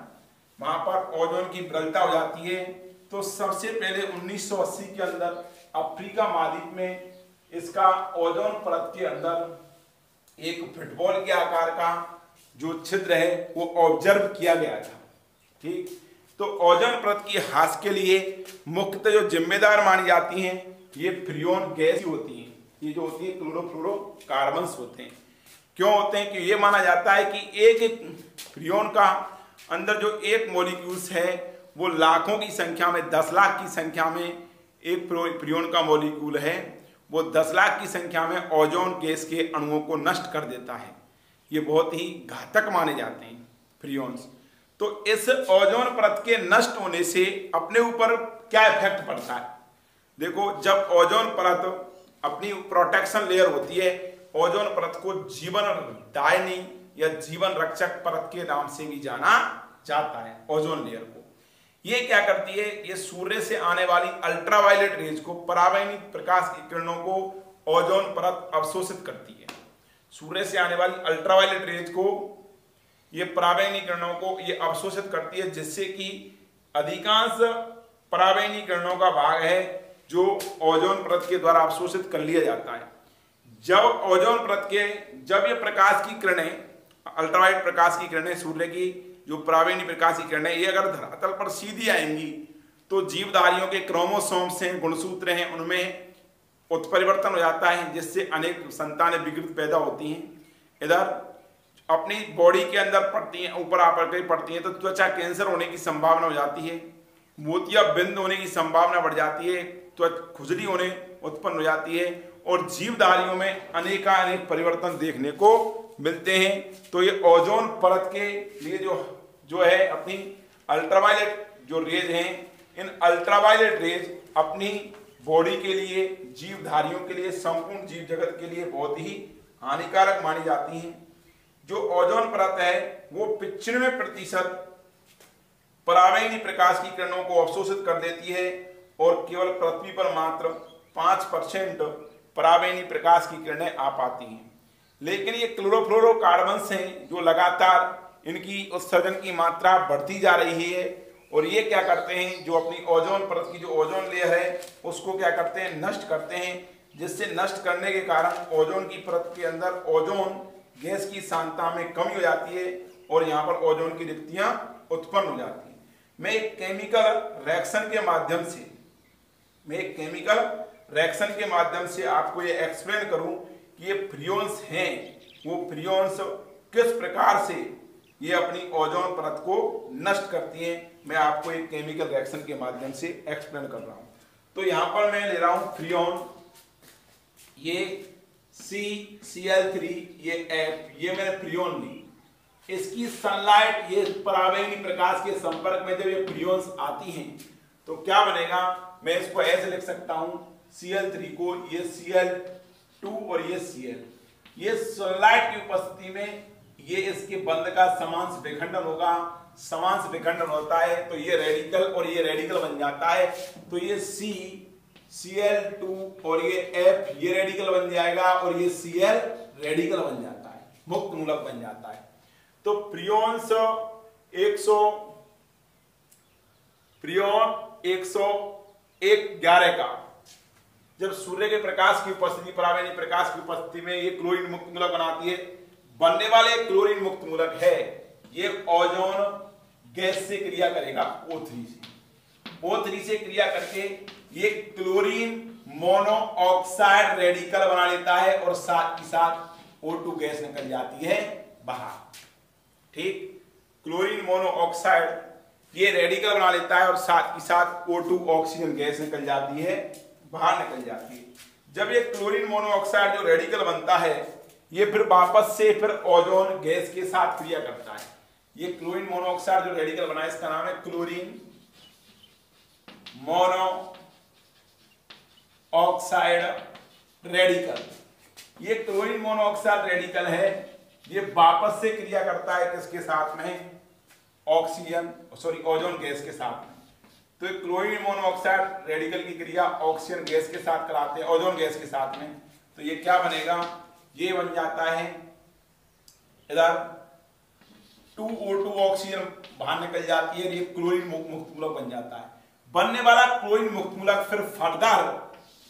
[SPEAKER 1] वहां पर ओजोन की विरलता हो जाती है। तो सबसे पहले 1980 के अंदर अफ्रीका महाद्वीप में इसका ओजोन परत के अंदर एक फुटबॉल के आकार का जो छिद्र है वो ऑब्जर्व किया गया था। ठीक, तो ओजोन परत की ह्रास के लिए मुख्यतः जो जिम्मेदार मानी जाती हैं ये फ्रियोन गैस होती हैं। ये जो होती है क्लोरोफ्लोरोकार्बन्स होते हैं। क्यों होते हैं? कि ये माना जाता है कि एक एक फ्रियोन का अंदर जो एक मॉलिक्यूल्स है वो लाखों की संख्या में, 10 लाख की संख्या में एक फ्रियोन का मॉलिक्यूल है, वो 10 लाख की संख्या में ओजोन गैस के अणुओं को नष्ट कर देता है। ये बहुत ही घातक माने जाते हैं फ्रियोन्स। तो इस ओजोन परत के नष्ट होने से अपने ऊपर क्या इफेक्ट पड़ता है? देखो, जब ओजोन परत अपनी प्रोटेक्शन लेयर होती है, ओजोन परत को जीवनदायिनी या जीवन रक्षक परत के नाम से भी जाना जाता है। ओजोन लेयर को ये क्या करती है? ये सूर्य से आने वाली अल्ट्रावायलेट रेज को, पराबैंगनी प्रकाश की किरणों को ओजोन परत अवशोषित करती है। सूर्य से आने वाली अल्ट्रावायलेट रेज को, ये पराबैंगनी किरणों को ये अवशोषित करती है, जिससे कि अधिकांश पराबैंगनी किरणों का भाग है जो ओजोन परत के द्वारा अवशोषित कर लिया जाता है। जब ये प्रकाश की किरणें, अल्ट्रावायलेट प्रकाश की किरणें, सूर्य की जो पराबैंगनी प्रकाश की किरणें, ये अगर धरातल पर सीधी आएंगी तो जीवधारियों के क्रोमोसोम्स हैं, गुणसूत्र हैं, उनमें उत्परिवर्तन हो जाता है, जिससे अनेक संतानें विकृत पैदा होती हैं। इधर अपनी बॉडी के अंदर पड़ती हैं, ऊपर आकर के पड़ती हैं तो त्वचा कैंसर होने की संभावना हो जाती है, मोतियाबिंद होने की संभावना बढ़ जाती है, खुजली होने उत्पन्न हो जाती है और जीवधारियों में अनेकानेक परिवर्तन देखने को मिलते हैं। तो ये ओजोन परत के लिए जो है अपनी अल्ट्रावायलेट जो रेज हैं, इन अल्ट्रावायलेट रेज अपनी बॉडी के लिए, जीवधारियों के लिए, संपूर्ण जीव जगत के लिए बहुत ही हानिकारक मानी जाती हैं। जो ओजोन परत है वो 95% पराबैंगनी प्रकाश की किरणों को अवशोषित कर देती है और केवल पृथ्वी पर मात्र 5% पराबैंगनी प्रकाश की किरणें आ पाती हैं। लेकिन ये क्लोरोफ्लोरोकार्बन्स हैं जो लगातार इनकी उत्सर्जन की मात्रा बढ़ती जा रही है और ये क्या करते हैं, जो अपनी ओजोन परत की जो ओजोन लेयर है उसको क्या करते हैं, नष्ट करते हैं, जिससे नष्ट करने के कारण ओजोन की परत के अंदर ओजोन गैस की सांद्रता में कमी हो जाती है और यहाँ पर ओजोन की रिक्तियां उत्पन्न हो जाती हैं। मैं एक केमिकल रिएक्शन के माध्यम से आपको ये एक्सप्लेन करूं कि ये फ्रियोन्स हैं, वो फ्रियोन्स किस प्रकार से ये अपनी ओजोन परत को नष्ट करती हैं। मैं आपको एक केमिकल रिएक्शन के माध्यम से एक्सप्लेन कर रहा हूं। तो यहां पर मैं ले रहा हूं फ्रियोन, ये CCl3, ये F, ये मैंने फ्रियोन ली। इसकी सनलाइट, ये पराबैंगनी प्रकाश के संपर्क में जब ये फ्रियोन्स आती हैं तो क्या बनेगा, मैं इसको ऐसे लिख सकता हूं, Cl3 को ये Cl2 और ये Cl, ये सनलाइट की उपस्थिति में ये इसके बंध का समांश विखंडन होगा। समांश विखंडन होता है तो ये रेडिकल और ये रेडिकल बन जाता है। तो ये Cl2 और ये F, ये रेडिकल बन जाएगा और ये Cl रेडिकल बन जाता है, मुक्त मूलक बन जाता है। तो फ्रियोन्स 111 का जब सूर्य के प्रकाश की उपस्थिति, पराबैंगनी प्रकाश की उपस्थिति में ये क्लोरीन मुक्त मूलक बनाती है। बनने वाले क्लोरीन मुक्त मूलक है ये ओजोन गैस से क्रिया करेगा O3 से। O3 से क्रिया करके ये क्लोरीन मोनोऑक्साइड रेडिकल बना लेता है और साथ ही साथ O2 गैस निकल जाती है बाहर। ठीक, क्लोरीन मोनोऑक्साइड ये रेडिकल बना लेता है और साथ ही साथ O2 ऑक्सीजन गैस निकल जाती है, बाहर निकल जाती है। जब ये क्लोरीन मोनोऑक्साइड जो रेडिकल बनता है ये फिर वापस से फिर ओजोन गैस के साथ क्रिया करता है। ये क्लोरीन मोनोऑक्साइड जो रेडिकल बना है इसका नाम है क्लोरीन मोनोऑक्साइड रेडिकल। ये क्लोरीन मोनोऑक्साइड रेडिकल है, ये वापस से क्रिया करता है किसके साथ में, ओजोन गैस के साथ में। तो क्लोरीन मोनोऑक्साइड रेडिकल की क्रिया ऑक्सीजन गैस के साथ कराते हैं, ओजोन गैस के साथ में। तो ये क्या बनेगा, ये बन जाता है इधर 2O2 ऑक्सीजन बाहर निकल जाती है, ये क्लोरीन मुक्त मूलक बन जाता है। बनने वाला क्लोरीन मुक्त मूलक फिर फर्दर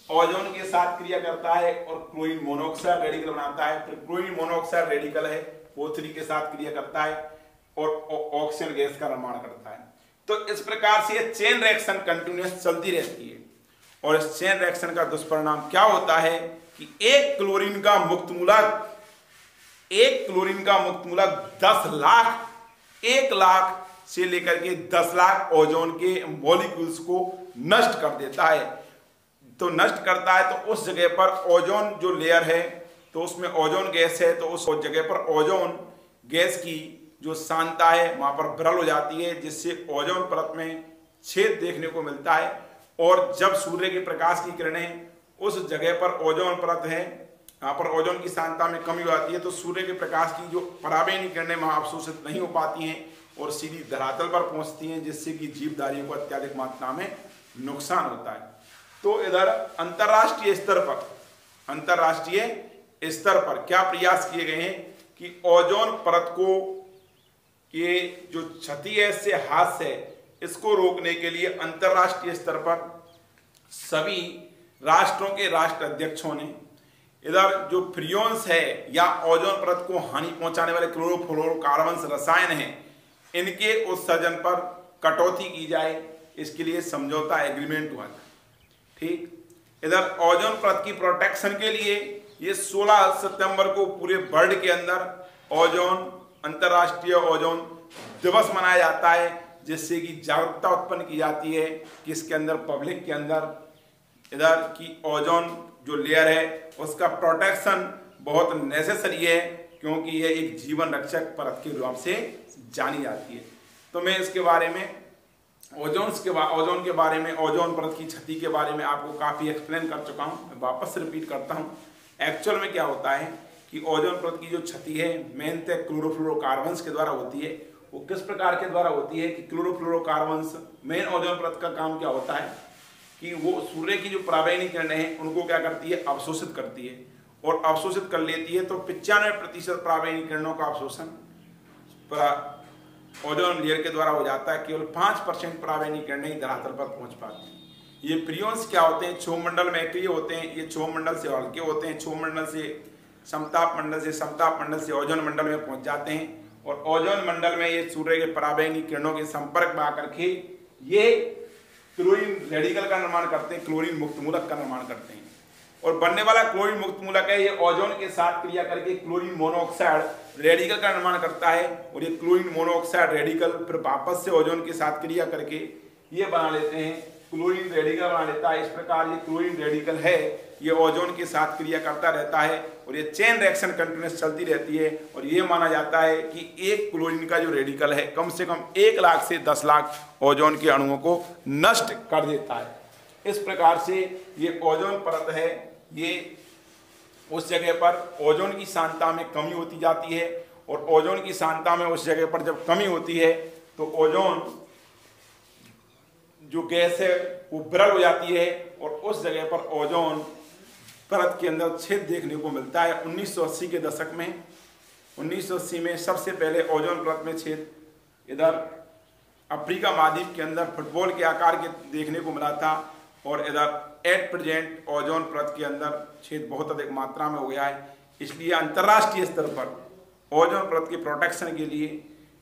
[SPEAKER 1] ओजोन के साथ क्रिया करता है और क्लोरीन मोनोऑक्साइड रेडिकल बनाता है। फिर क्लोरीन मोनोऑक्साइड रेडिकल है O3 के साथ क्रिया करता है और ऑक्सीजन गैस का निर्माण करता है। तो इस प्रकार से ये चेन रिएक्शन कंटिन्यूअस चलती रहती है और इस चेन रिएक्शन का दुष्परिणाम क्या होता है कि एक क्लोरीन का मुक्त मूलक 10 लाख, 1 लाख से लेकर के 10 लाख ओजोन के मॉलिक्यूल्स को नष्ट कर देता है। तो नष्ट करता है तो उस जगह पर ओजोन जो लेयर है तो उसमें ओजोन गैस है, तो उस जगह पर ओजोन गैस की जो सांद्रता है वहां पर विरल हो जाती है, जिससे ओजोन परत में छेद देखने को मिलता है। और जब सूर्य के प्रकाश की किरणें उस जगह पर ओजोन परत है, यहाँ पर ओजोन की सांद्रता में कमी हो जाती है, तो सूर्य के प्रकाश की जो पराबैंगनी किरणें वहां अवशोषित नहीं हो पाती हैं और सीधी धरातल पर पहुंचती हैं, जिससे कि जीवधारियों को अत्यधिक मात्रा में नुकसान होता है। तो इधर अंतरराष्ट्रीय स्तर पर क्या प्रयास किए गए हैं कि ओजोन परत को ये जो क्षति है, इससे हास है, इसको रोकने के लिए अंतरराष्ट्रीय स्तर पर सभी राष्ट्रों के राष्ट्र अध्यक्षों ने इधर जो फ्रियोन्स है या ओजोन परत को हानि पहुंचाने वाले क्लोरोफ्लोरोकार्बन्स रसायन हैं, इनके उत्सर्जन पर कटौती की जाए, इसके लिए समझौता एग्रीमेंट हुआ था। ठीक, इधर ओजोन परत की प्रोटेक्शन के लिए ये 16 सितंबर को पूरे वर्ल्ड के अंदर अंतरराष्ट्रीय ओजोन दिवस मनाया जाता है, जिससे कि जागरूकता उत्पन्न की जाती है कि इसके अंदर पब्लिक के अंदर इधर की ओजोन जो लेयर है उसका प्रोटेक्शन बहुत नेसेसरी है, क्योंकि ये एक जीवन रक्षक परत के रूप से जानी जाती है। तो मैं इसके बारे में ओजोन के बारे में, ओजोन परत की क्षति के बारे में आपको काफ़ी एक्सप्लेन कर चुका हूँ। मैं वापस रिपीट करता हूँ। एक्चुअल में क्या होता है कि ओजोन परत की जो क्षति है मेनतः क्लोरोफ्लोरोकार्बन्स के द्वारा होती है। वो किस प्रकार के द्वारा होती है कि क्लोरोफ्लोरोकार्बन्स, मेन ओजोन परत का काम क्या होता है कि वो सूर्य की जो पराबैंगनी किरणें हैं उनको क्या करती है, अवशोषित करती है, और अवशोषित कर लेती है। तो 95% पराबैंगनी किरणों का अवशोषण ओजोन लेयर के द्वारा हो जाता है। केवल 5% पराबैंगनी किरणें ही धरातल पर पहुंच पाती हैं। ये फ्रियोन्स क्या होते हैं, क्षोभमंडल में एक्रिय होते हैं। ये क्षोभमंडल से हल्के होते हैं, क्षोभमंडल से समताप मंडल से ओजोन मंडल में पहुंच जाते हैं, और ओजोन मंडल में ये सूर्य के पराबैंगनी किरणों के संपर्क में आकर के ये क्लोरीन रेडिकल का निर्माण करते हैं, क्लोरीन मुक्त मूलक का निर्माण करते हैं। और बनने वाला क्लोरीन मुक्त मूलक है ये ओजोन के साथ क्रिया करके क्लोरीन मोनोऑक्साइड रेडिकल का निर्माण करता है, और ये क्लोरीन मोनोऑक्साइड रेडिकल फिर वापस से ओजोन के साथ क्रिया करके ये बना लेते हैं, क्लोरीन रेडिकल बना लेता है। इस प्रकार ये क्लोरीन रेडिकल है, ये ओजोन के साथ क्रिया करता रहता है, और ये चेन रिएक्शन कंटिन्यूअस चलती रहती है। और ये माना जाता है कि एक क्लोरीन का जो रेडिकल है कम से कम 1 लाख से 10 लाख ओजोन के अणुओं को नष्ट कर देता है। इस प्रकार से ये ओजोन परत है, ये उस जगह पर ओजोन की सांद्रता में कमी होती जाती है, और ओजोन की सांद्रता में उस जगह पर जब कमी होती है तो ओजोन जो गैस है वो विरल हो जाती है, और उस जगह पर ओजोन परत के अंदर छेद देखने को मिलता है। 1980 के दशक में 1980 में सबसे पहले ओजोन परत में छेद इधर अफ्रीका महाद्वीप के अंदर फुटबॉल के आकार के देखने को मिला था, और इधर एट प्रेजेंट ओजोन परत के अंदर छेद बहुत अधिक मात्रा में हो गया है। इसलिए अंतर्राष्ट्रीय स्तर पर ओजोन परत की प्रोटेक्शन के लिए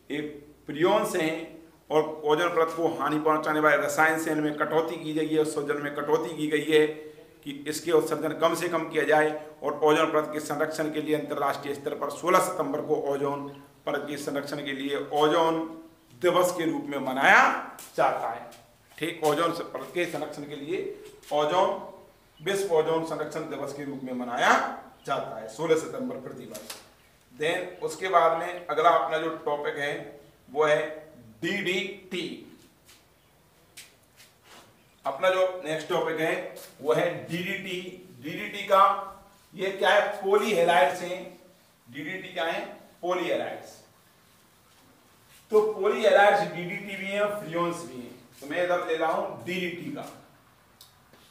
[SPEAKER 1] एक फ्रियोन्स हैं, और ओजोन परत को हानि पहुंचाने वाले रसायन से इनमें कटौती की गई है, उत्सर्जन में कटौती की गई है कि इसके उत्सर्जन कम से कम किया जाए। और ओजोन परत के संरक्षण के लिए अंतर्राष्ट्रीय स्तर पर 16 सितंबर को ओजोन परत के संरक्षण के लिए ओजोन दिवस के रूप में मनाया जाता है। ठीक, ओजोन परत के संरक्षण के लिए विश्व ओजोन संरक्षण दिवस के रूप में मनाया जाता है 16 सितंबर प्रतिवर्ष। देन उसके बाद में अगला अपना जो टॉपिक है वो है DDT। अपना जो नेक्स्ट टॉपिक है वो है DDT। DDT का ये क्या है, पॉलीहेलाइड्स हैं। DDT क्या है, पॉलीहेलाइड्स। तो पॉलीहेलाइड्स DDT भी है, फ्रियोन्स भी हैं। तो मैं इधर ले रहा हूं DDT का।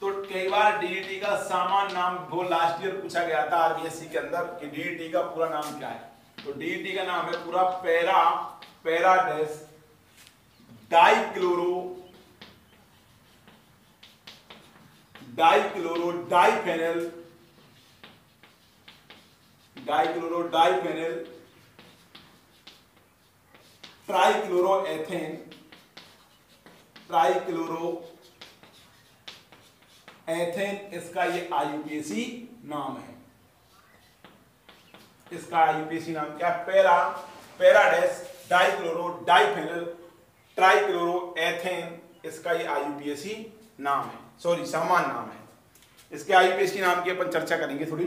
[SPEAKER 1] तो कई बार DDT का सामान्य नाम वो लास्ट ईयर पूछा गया था RBSC के अंदर कि DDT का पूरा नाम क्या है। तो DDT का नाम है पूरा पैराडेस डाइक्लोरो डाइफेनिल ट्राइक्लोरोएथेन इसका ये IUPAC नाम है। इसका IUPAC नाम क्या है, पैराडेस डाइक्लोरो डाइफेनिल ट्राइक्लोरोएथेन। इसका ये IUPAC नाम है, सॉरी सामान्य नाम है। इसके IUPAC नाम की अपन चर्चा करेंगे थोड़ी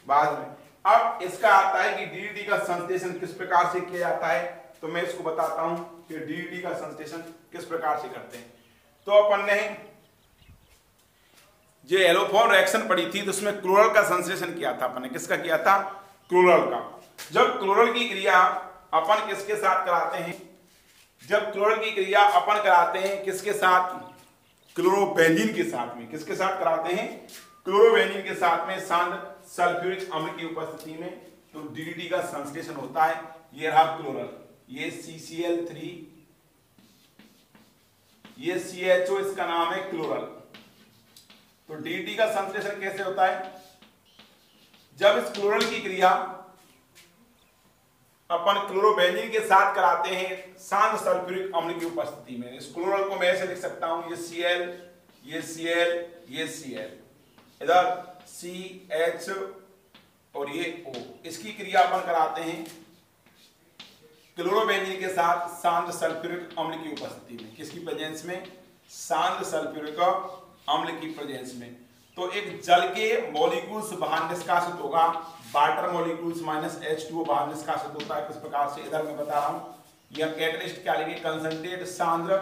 [SPEAKER 1] बाद में। अब इसका आता है कि DDT का संश्लेषण किस प्रकार से किया जाता है। तो मैं इसको बताता हूं कि DDT का संश्लेषण किस प्रकार से करते हैं। तो अपन ने जो एलोफोन रिएक्शन पड़ी थी तो उसमें क्लोरल का संश्लेषण किया था अपन ने। किसका किया था, क्लोरल का। जब क्लोरल की क्रिया अपन किसके साथ कराते हैं, जब क्लोरल की क्रिया अपन कराते हैं किसके साथ, क्लोरोबेंजीन के साथ में। किसके साथ कराते हैं, क्लोरोबेंजीन के साथ में सांद्र सल्फ्यूरिक अम्ल की उपस्थिति में। तो DDT का संश्लेषण होता है। ये रहा क्लोरल, ये CCl3, ये CHO, इसका नाम है क्लोरल। तो DDT का संश्लेषण कैसे होता है, जब इस क्लोरल की क्रिया अपन क्लोरोबेंजीन के साथ कराते हैं सांद्र सल्फ्यूरिक अम्ल की उपस्थिति में। इस क्लोरल को मैं ऐसे लिख सकता हूं, ये Cl, ये Cl, ये Cl, इधर CH और ये O। इसकी क्रिया अपन कराते हैं क्लोरोबेंजीन के साथ सांद्र सल्फ्यूरिक अम्ल की उपस्थिति में। किसकी प्रेजेंस में, सांद्र सल्फ्यूरिक अम्ल की प्रेजेंस में। तो एक जल के मॉलिक्यूल्स बाहर निष्कासित होगा, वाटर मॉलिक्यूल्स माइनस H2O बाहर निष्कासित होता है। किस प्रकार से, इधर मैं बता रहा हूं। यह कैटलिस्ट क्या लेंगे, कंसंट्रेट सांद्र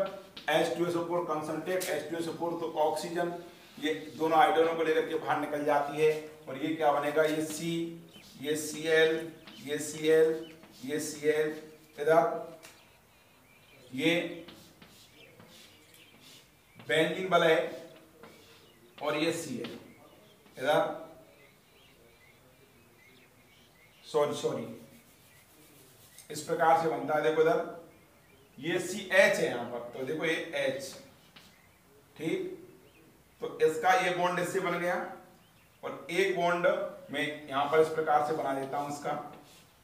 [SPEAKER 1] H2SO4, कंसंट्रेट H2SO4। तो ऑक्सीजन ये दोनों हाइड्रोजन को लेकर के बाहर निकल जाती है और ये क्या बनेगा, ये C, ये Cl, ये Cl, ये Cl, इधर ये बेंजीन बल है और ये Cl, इधर सॉरी इस प्रकार से बनता है। देखो इधर ये CH है यहां पर, तो देखो ये H, ठीक। तो इसका ये बॉन्ड इससे बन गया और एक बॉन्ड मैं यहां पर इस प्रकार से बना देता हूं, इसका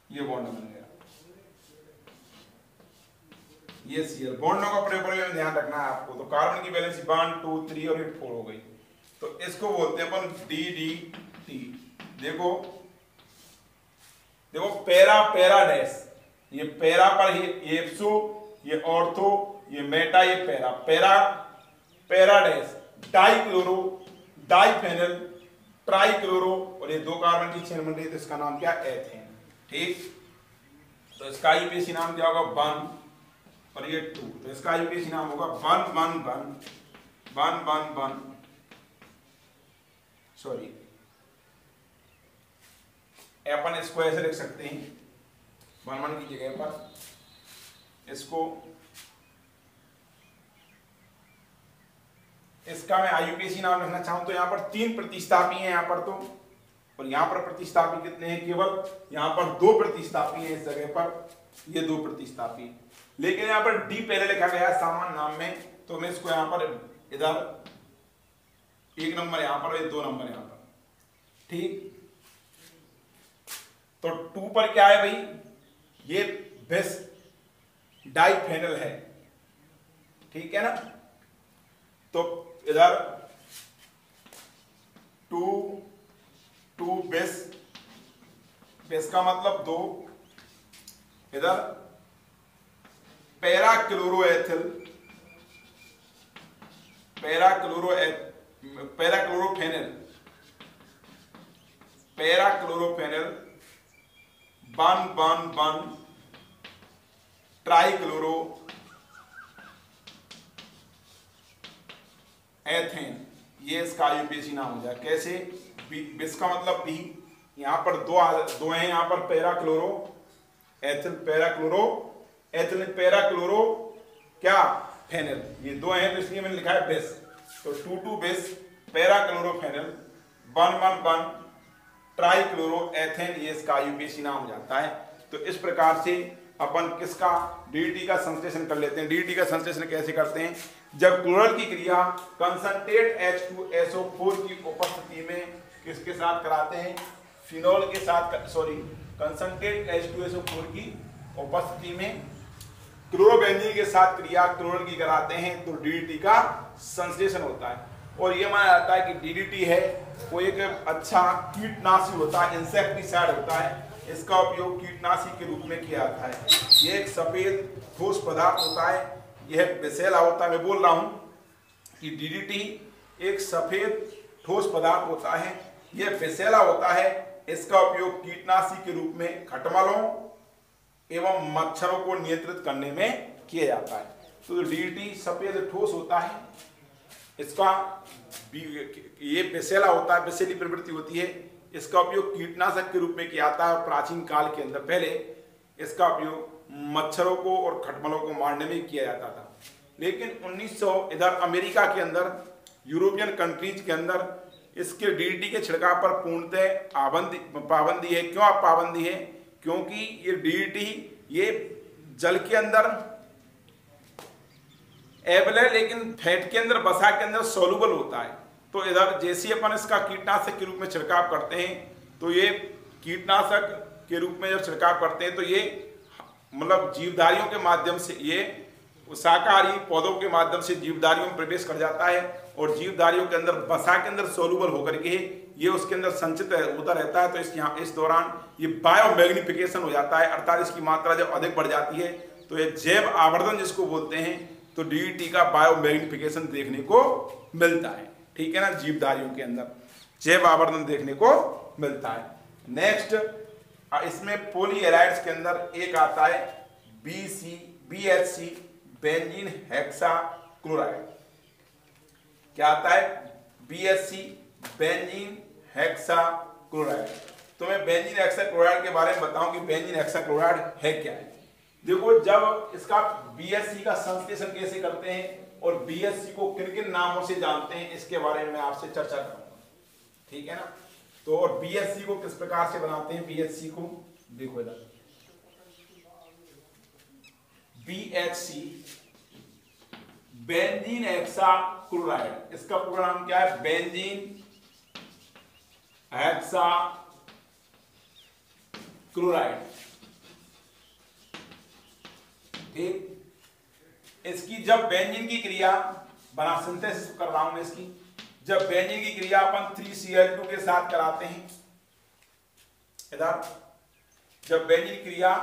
[SPEAKER 1] ये बॉन्ड बन गया, ये Cl। बॉन्डों का प्रयोग ध्यान रखना है आपको। तो कार्बन की वैलेंसी 1 2 3 और 4 हो गई। तो इसको बोलते हैं अपन DDT। देखो पैराडेस, ये पैरा पर ये एप्सो, ये ऑर्थो, ये मेटा, ये पैराडेस डाइक्लोरो डाइफेनिल ट्राइक्लोरो और ये 2 कार्बन की चेन बन रही है, तो इसका नाम क्या, एथेन। ठीक, तो इसका IUPAC नाम क्या होगा, 1 और ये 2। तो इसका IUPAC नाम होगा 1 सॉरी, अपन इसको ऐसे लिख सकते हैं 1 की जगह पर इसको, इसका मैं IUPAC नाम लिखना चाहूं तो यहां पर 3 प्रतिस्थापी हैं यहां पर, तो और यहां पर प्रतिस्थापी कितने हैं, केवल यहां पर 2 प्रतिस्थापी हैं इस जगह पर, ये 2 प्रतिस्थापी। लेकिन यहां पर D पहले लिखा गया है सामान्य नाम में, तो मैं इसको यहां पर इधर 1 नंबर यहां पर और 2 नंबर यहां पर, ठीक। तो 2 पर क्या है भाई, ये बेस डाइफेनिल है, ठीक है ना। तो इधर 2 बेस, बेस का मतलब 2, इधर पैराक्लोरोएथिल, पैराक्लोरोफेनिल 1 ट्राइक्लोरो एथेन, ये इसका आईयूपीएसी नाम हो जाए। कैसे? बिस का मतलब बी, यहाँ पर दो हैं, यहाँ पर पैराक्लोरो एथिल, पैराक्लोरो क्या फेनिल, ये 2 हैं, तो इसलिए मैंने लिखा है बेस। तो 2 बेस पैराक्लोरोफेनिल 1 ट्राइक्लोरो एथेन, ये इसका आईयूपीएसी नाम हो जाता है। तो इस प्रकार से अपन किसका डीडीटी का संश्लेषण कर लेते हैं। डीडीटी का संश्लेषण कैसे करते हैं? जब क्लोरल की क्रिया कंसंट्रेट H2SO4 की उपस्थिति में किसके साथ कराते हैं? फिनोल के साथ, कंसंट्रेट H2SO4 की उपस्थिति में क्लोरोबेंजीन के साथ क्रिया क्लोरल की कराते हैं, तो डीडीटी का संश्लेषण होता है। और ये माना जाता है कि डीडीटी है वो एक अच्छा कीटनाशी होता है, इंसेक्टिसाइड होता है। इसका उपयोग कीटनाशी के रूप में किया जाता है। यह एक सफेद ठोस पदार्थ होता है, यह विषैला होता है। मैं बोल रहा हूं कि डीडीटी एक सफेद ठोस पदार्थ होता है, यह विषैला होता है। इसका उपयोग कीटनाशी के रूप में खटमलों एवं मच्छरों को नियंत्रित करने में किया जाता है। तो डीडीटी सफेद ठोस होता है, इसका ये विषैला होता है, विषैली प्रवृत्ति होती है। इसका उपयोग कीटनाशक के रूप में किया जाता है और प्राचीन काल के अंदर पहले इसका उपयोग मच्छरों को और खटमलों को मारने में किया जाता था। लेकिन 1900 इधर अमेरिका के अंदर, यूरोपियन कंट्रीज के अंदर इसके डीडीटी के छिड़काव पर पूर्णतः पाबंदी है। क्यों पाबंदी है? क्योंकि ये डीडीटी ये जल के अंदर एबल है, लेकिन फैट के अंदर, वसा के अंदर सोलुबल होता है। तो इधर जैसे अपन इसका कीटनाशक के रूप में छिड़काव करते हैं, तो ये कीटनाशक के रूप में जब छिड़काव करते हैं तो ये मतलब जीवधारियों के माध्यम से, ये शाकाहारी पौधों के माध्यम से जीवधारियों में प्रवेश कर जाता है और जीवधारियों के अंदर, वसा के अंदर सोलुबल होकर के ये उसके अंदर संचित होता रहता है। तो इस दौरान ये बायोमैग्निफिकेशन हो जाता है, अर्थात इसकी मात्रा जब अधिक बढ़ जाती है तो ये जैव आवर्धन जिसको बोलते हैं, तो डीडीटी का बायोमैग्निफिकेशन देखने को मिलता है। ठीक है ना, जीवधारियों के अंदर जैव आवर्धन देखने को मिलता है। नेक्स्ट, इसमें पॉलीएराइड्स के अंदर एक आता है BHC बेंजीन हेक्साक्लोराइड। क्या आता है? BHC benzene hexachloride. तो मैं बेंजीन हेक्साक्लोराइड के बारे में बताऊं कि बेंजीन हेक्साक्लोराइड है क्या है। देखो, जब इसका BHC का संश्लेषण कैसे करते हैं और BHC को किन किन नामों से जानते हैं, इसके बारे में मैं आपसे चर्चा करूंगा। ठीक है ना। तो और BHC को किस प्रकार से बनाते हैं, BHC को देखो इधर, BHC बेंजीन हेक्साक्लोराइड, इसका पूरा नाम क्या है? Benzene hexachloride. ठीक, इसकी जब बेंजीन की क्रिया बना, सिंथेसिस कर रहा हूं मैं इसकी, जब बेंजीन की क्रिया अपन 3Cl2 के साथ कराते हैं, इधर जब बेंजीन क्रिया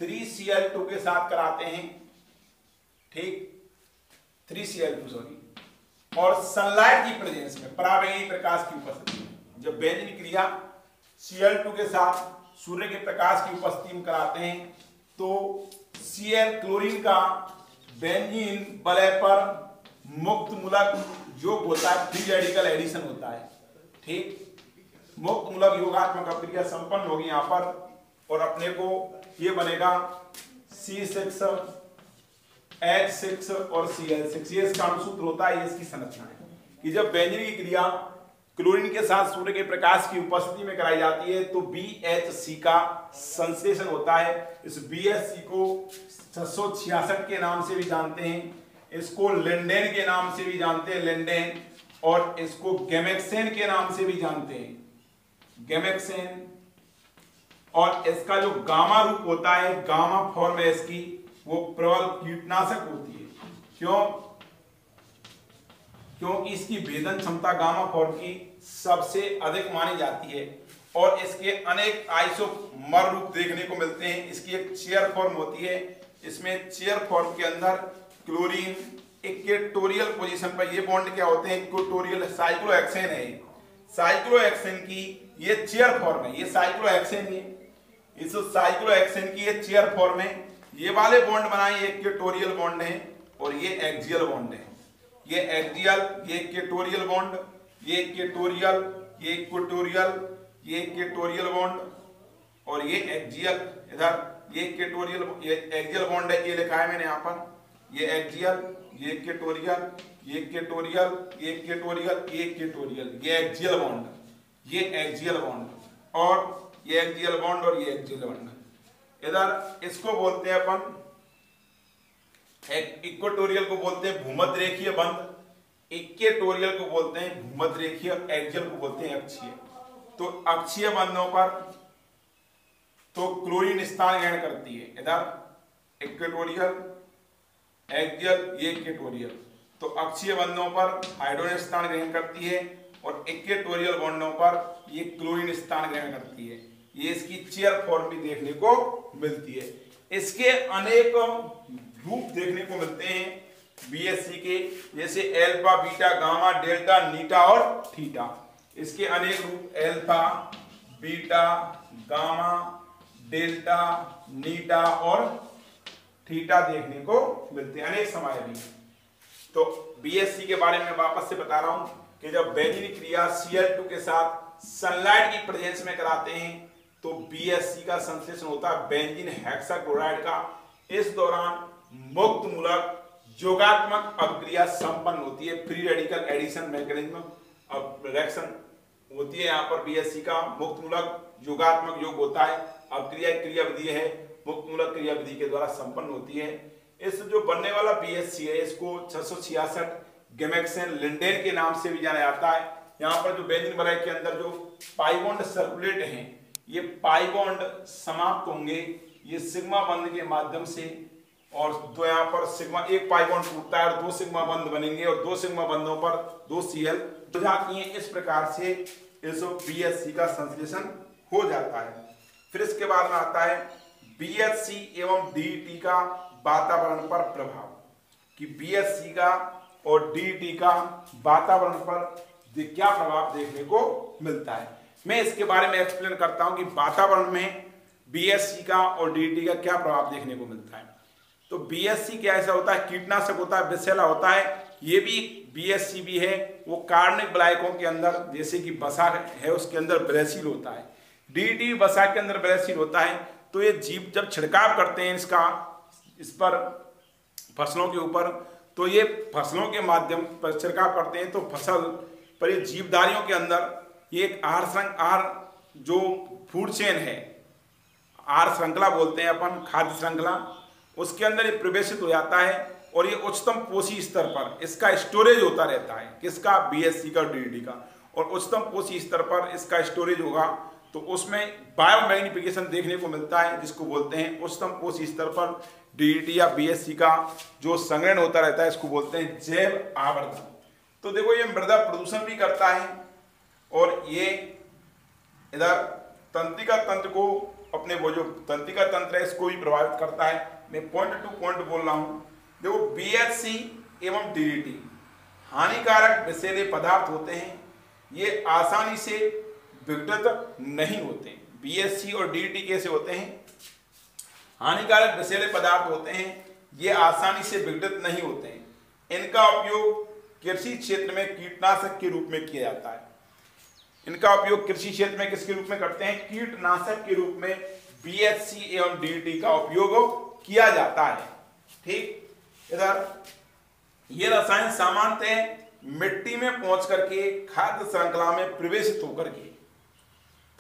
[SPEAKER 1] 3Cl2 के साथ कराते हैं, ठीक, 3Cl2 सॉरी, और सनलाइट की प्रेजेंस में, पराबैंगनी प्रकाश की उपस्थिति में, जब बेंजीन क्रिया Cl2 के साथ सूर्य के प्रकाश की उपस्थिति में कराते हैं, तो Cl क्लोरीन का बेंजीन वलय पर मुक्त मूलक योग होता है, फ्री रेडिकल एडिशन होता है। ठीक, मुक्त मूलक योगात्मक अभिक्रिया संपन्न होगी यहां पर, और अपने को ये बनेगा C6H6 और Cl6। ये इसका अणुसूत्र होता है, ये इसकी संरचना है कि जब बेंजीन की क्रिया क्लोरीन के साथ सूर्य के प्रकाश की उपस्थिति में कराई जाती है तो BHC का संश्लेषण होता है। इस BHC को 666 के नाम से भी जानते हैं, इसको लिंडेन के नाम से भी जानते हैं, लिंडेन, और इसको गैमेक्सेन के नाम से भी जानते हैं, गैमेक्सेन। और इसका जो गामा रूप होता है, गामा फॉर्म है इसकी, वो प्रबल कीटनाशक होती है। क्यों? क्योंकि इसकी भेदन क्षमता गामा फॉर्म की सबसे अधिक मानी जाती है और इसके अनेक आइसोमर रूप देखने को मिलते हैं। इसकी एक चेयर फॉर्म होती है, इसमें चेयर फॉर्म के अंदर क्लोरीन इक्वेटोरियल पोजीशन पर, ये बॉन्ड क्या होते हैं? इक्वेटोरियल साइक्लोहेक्सेन है। साइक्लोहेक्सेन की ये चेयर फॉर्म है, ये साइक्लोहेक्सेन है, इस साइक्लोहेक्सेन की ये चेयर फॉर्म है। ये वाले बॉन्ड बनाए ये इक्वेटोरियल बॉन्ड है और ये एक्सियल बॉन्ड है। ये एक्सियल, ये इक्वेटोरियल बॉन्ड, ये इक्वेटोरियल, ये इक्वेटोरियल, ये इक्वेटोरियल बॉन्ड और ये एक्सियल, इधर ये इक्वेटोरियल, ये एक्सियल बॉन्ड है, ये लिखा है मैंने यहाँ पर, ये एक्सियल, ये इक्वेटोरियल, ये इक्वेटोरियल, ये इक्वेटोरियल, ये इक्वेटोरियल, ये एक्सियल बॉन्ड, ये एक्सियल बॉन्ड और ये एक्सियल बॉन्ड और ये एक्सियल बॉन्ड। इधर इसको बोलते हैं अपन, इक्वेटोरियल को बोलते हैं भूमध्य रेखीय बंध, इक्वेटोरियल को बोलते हैं भूमध्य रेखीय, एक्सियल को बोलते हैं अक्षीय। तो अक्षीय बंधों पर तो क्लोरीन स्थान ग्रहण करती है, इधर इक्वेटोरियल, एक्सियल, ये इक्वेटोरियल। तो अक्षीय बंधों पर हाइड्रोजन स्थान ग्रहण करती है और इक्वेटोरियल बॉन्डों पर ये क्लोरीन स्थान ग्रहण करती है। ये इसकी चेयर फॉर्म भी देखने को मिलती है। इसके अनेक रूप देखने को मिलते हैं बीएससी के, जैसे एल्फा, बीटा, गामा, डेल्टा, नीटा और थीटा। इसके अनेक रूप एल्फा, बीटा, गामा, डेल्टा, नीटा और थीटा देखने को मिलते हैं, अनेक समायोजन। तो बीएससी के बारे में वापस से बता रहा हूं कि जब बेंजीन क्रिया Cl2 के साथ सनलाइट की प्रेजेंस में कराते हैं तो बीएससी का संश्लेषण होता है बेंजीन हेक्साक्लोराइड का। इस दौरान मुक्त मूलक योगात्मक अभिक्रिया संपन्न होती है, free radical addition mechanism reaction होती है। यहाँ पर बीएससी का मुक्त मूलक योगात्मक योग होता है, अभिक्रिया क्रिया विधि है मुक्त मूलक क्रिया विधि के द्वारा संपन्न होती है। इस जो बनने वाला बीएससी है इसको 666 गैमेक्सेन लिंडेन के नाम से भी जाना जाता है। यहाँ पर जो बेंजीन वलय के अंदर जो पाई बॉन्ड सर्कुलेट हैं, ये पाई बॉन्ड समाप्त होंगे ये सिग्मा बंध के माध्यम से, और दो यहाँ पर सिग्मा, एक पाई बॉन्ड टूटता है और दो सिग्मा बंध बनेंगे और दो सिग्मा बंधों पर दो Cl जुड़ जाती हैं। इस प्रकार से इस बीएससी का संश्लेषण हो जाता है। फिर इसके बाद में आता है बीएससी एवं डीईटी का वातावरण पर प्रभाव, कि बीएससी का और डीईटी का वातावरण पर क्या प्रभाव देखने को मिलता है। मैं इसके बारे में एक्सप्लेन करता हूं कि वातावरण में बीएससी का और डीईटी का क्या प्रभाव देखने को मिलता है। तो बीएससी क्या ऐसा होता है, कीटनाशक होता है, विषैला होता है। ये भी बीएससी भी है, वो कार्बनिक विलायकों के अंदर, जैसे कि वसा है उसके अंदर ब्रेसिल होता है, डीईटी वसा के अंदर ब्रेसिल होता है। तो ये जीव जब छिड़काव करते हैं इस पर फसलों के ऊपर, तो ये फसलों के माध्यम पर छिड़काव करते हैं तो फसल पर ये जीवधारियों के अंदर ये एक आर जो फूड चेन है, आर श्रृंखला बोलते हैं अपन, खाद्य श्रृंखला, उसके अंदर ये प्रवेशित हो जाता है और ये उच्चतम पोषी स्तर पर इसका स्टोरेज होता रहता है। किसका? बीएससी का, डीईटी का। और उच्चतम पोषी स्तर पर इसका स्टोरेज होगा तो उसमें बायोमैग्निफिकेशन देखने को मिलता है, जिसको बोलते हैं उच्चतम पोषी स्तर पर डीईटी या बीएससी का जो संग्रहण होता रहता है, इसको बोलते हैं जैव आवर्धन। तो देखो ये मृदा प्रदूषण भी करता है और ये इधर तंत्रिका तंत्र को, अपने वो जो तंत्रिका तंत्र है इसको भी प्रभावित करता है। मैं पॉइंट टू पॉइंट बोल रहा हूं। देखो बीएससी एवं डीईटी हानिकारक विषैले पदार्थ होते हैं, ये आसानी से विघटित नहीं होते। बीएससी और डीईटी कैसे होते हैं? हानिकारक विषैले पदार्थ होते हैं, ये आसानी से विघटित नहीं होते हैं। इनका उपयोग कृषि क्षेत्र में कीटनाशक के रूप में किया जाता है। इनका उपयोग कृषि क्षेत्र में किसके रूप में करते हैं? कीटनाशक के रूप में बीएससी एवं डीईटी का उपयोग किया जाता है। ठीक, इधर ये रसायन सामान्यतः मिट्टी में पहुंच करके खाद्य श्रृंखला में प्रवेशित होकर के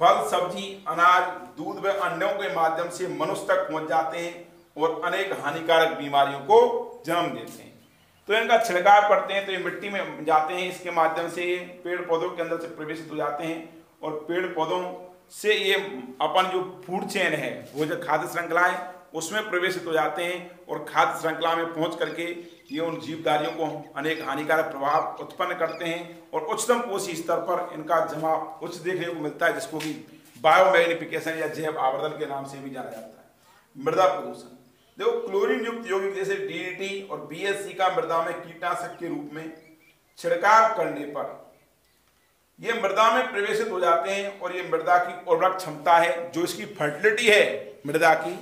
[SPEAKER 1] फल, सब्जी, अनाज, दूध व अंडों के माध्यम से मनुष्य तक पहुंच जाते हैं और अनेक हानिकारक बीमारियों को जन्म देते हैं। तो इनका छिड़काव करते हैं तो ये मिट्टी में जाते हैं, इसके माध्यम से ये पेड़ पौधों के अंदर से प्रवेशित हो जाते हैं और पेड़ पौधों से ये अपन जो फूड चेन है, वो जो खाद्य श्रृंखला है, उसमें प्रवेशित हो जाते हैं और खाद्य श्रृंखला में पहुंच करके ये उन जीवधारियों को अनेक हानिकारक प्रभाव उत्पन्न करते हैं और उच्चतम कोशिकीय स्तर पर इनका जमाव उच्च देखने को मिलता है, जिसको कि बायोमैग्निफिकेशन या जैव आवर्धन के नाम से भी जाना जाता है। मृदा प्रदूषण, देखो क्लोरीन युक्त यौगिक जैसे डीडीटी और बीएससी का मृदा में कीटनाशक के रूप में छिड़काव करने पर ये मृदा में प्रवेशित हो जाते हैं और ये मृदा की उर्वरक क्षमता है, जो इसकी फर्टिलिटी है मृदा की,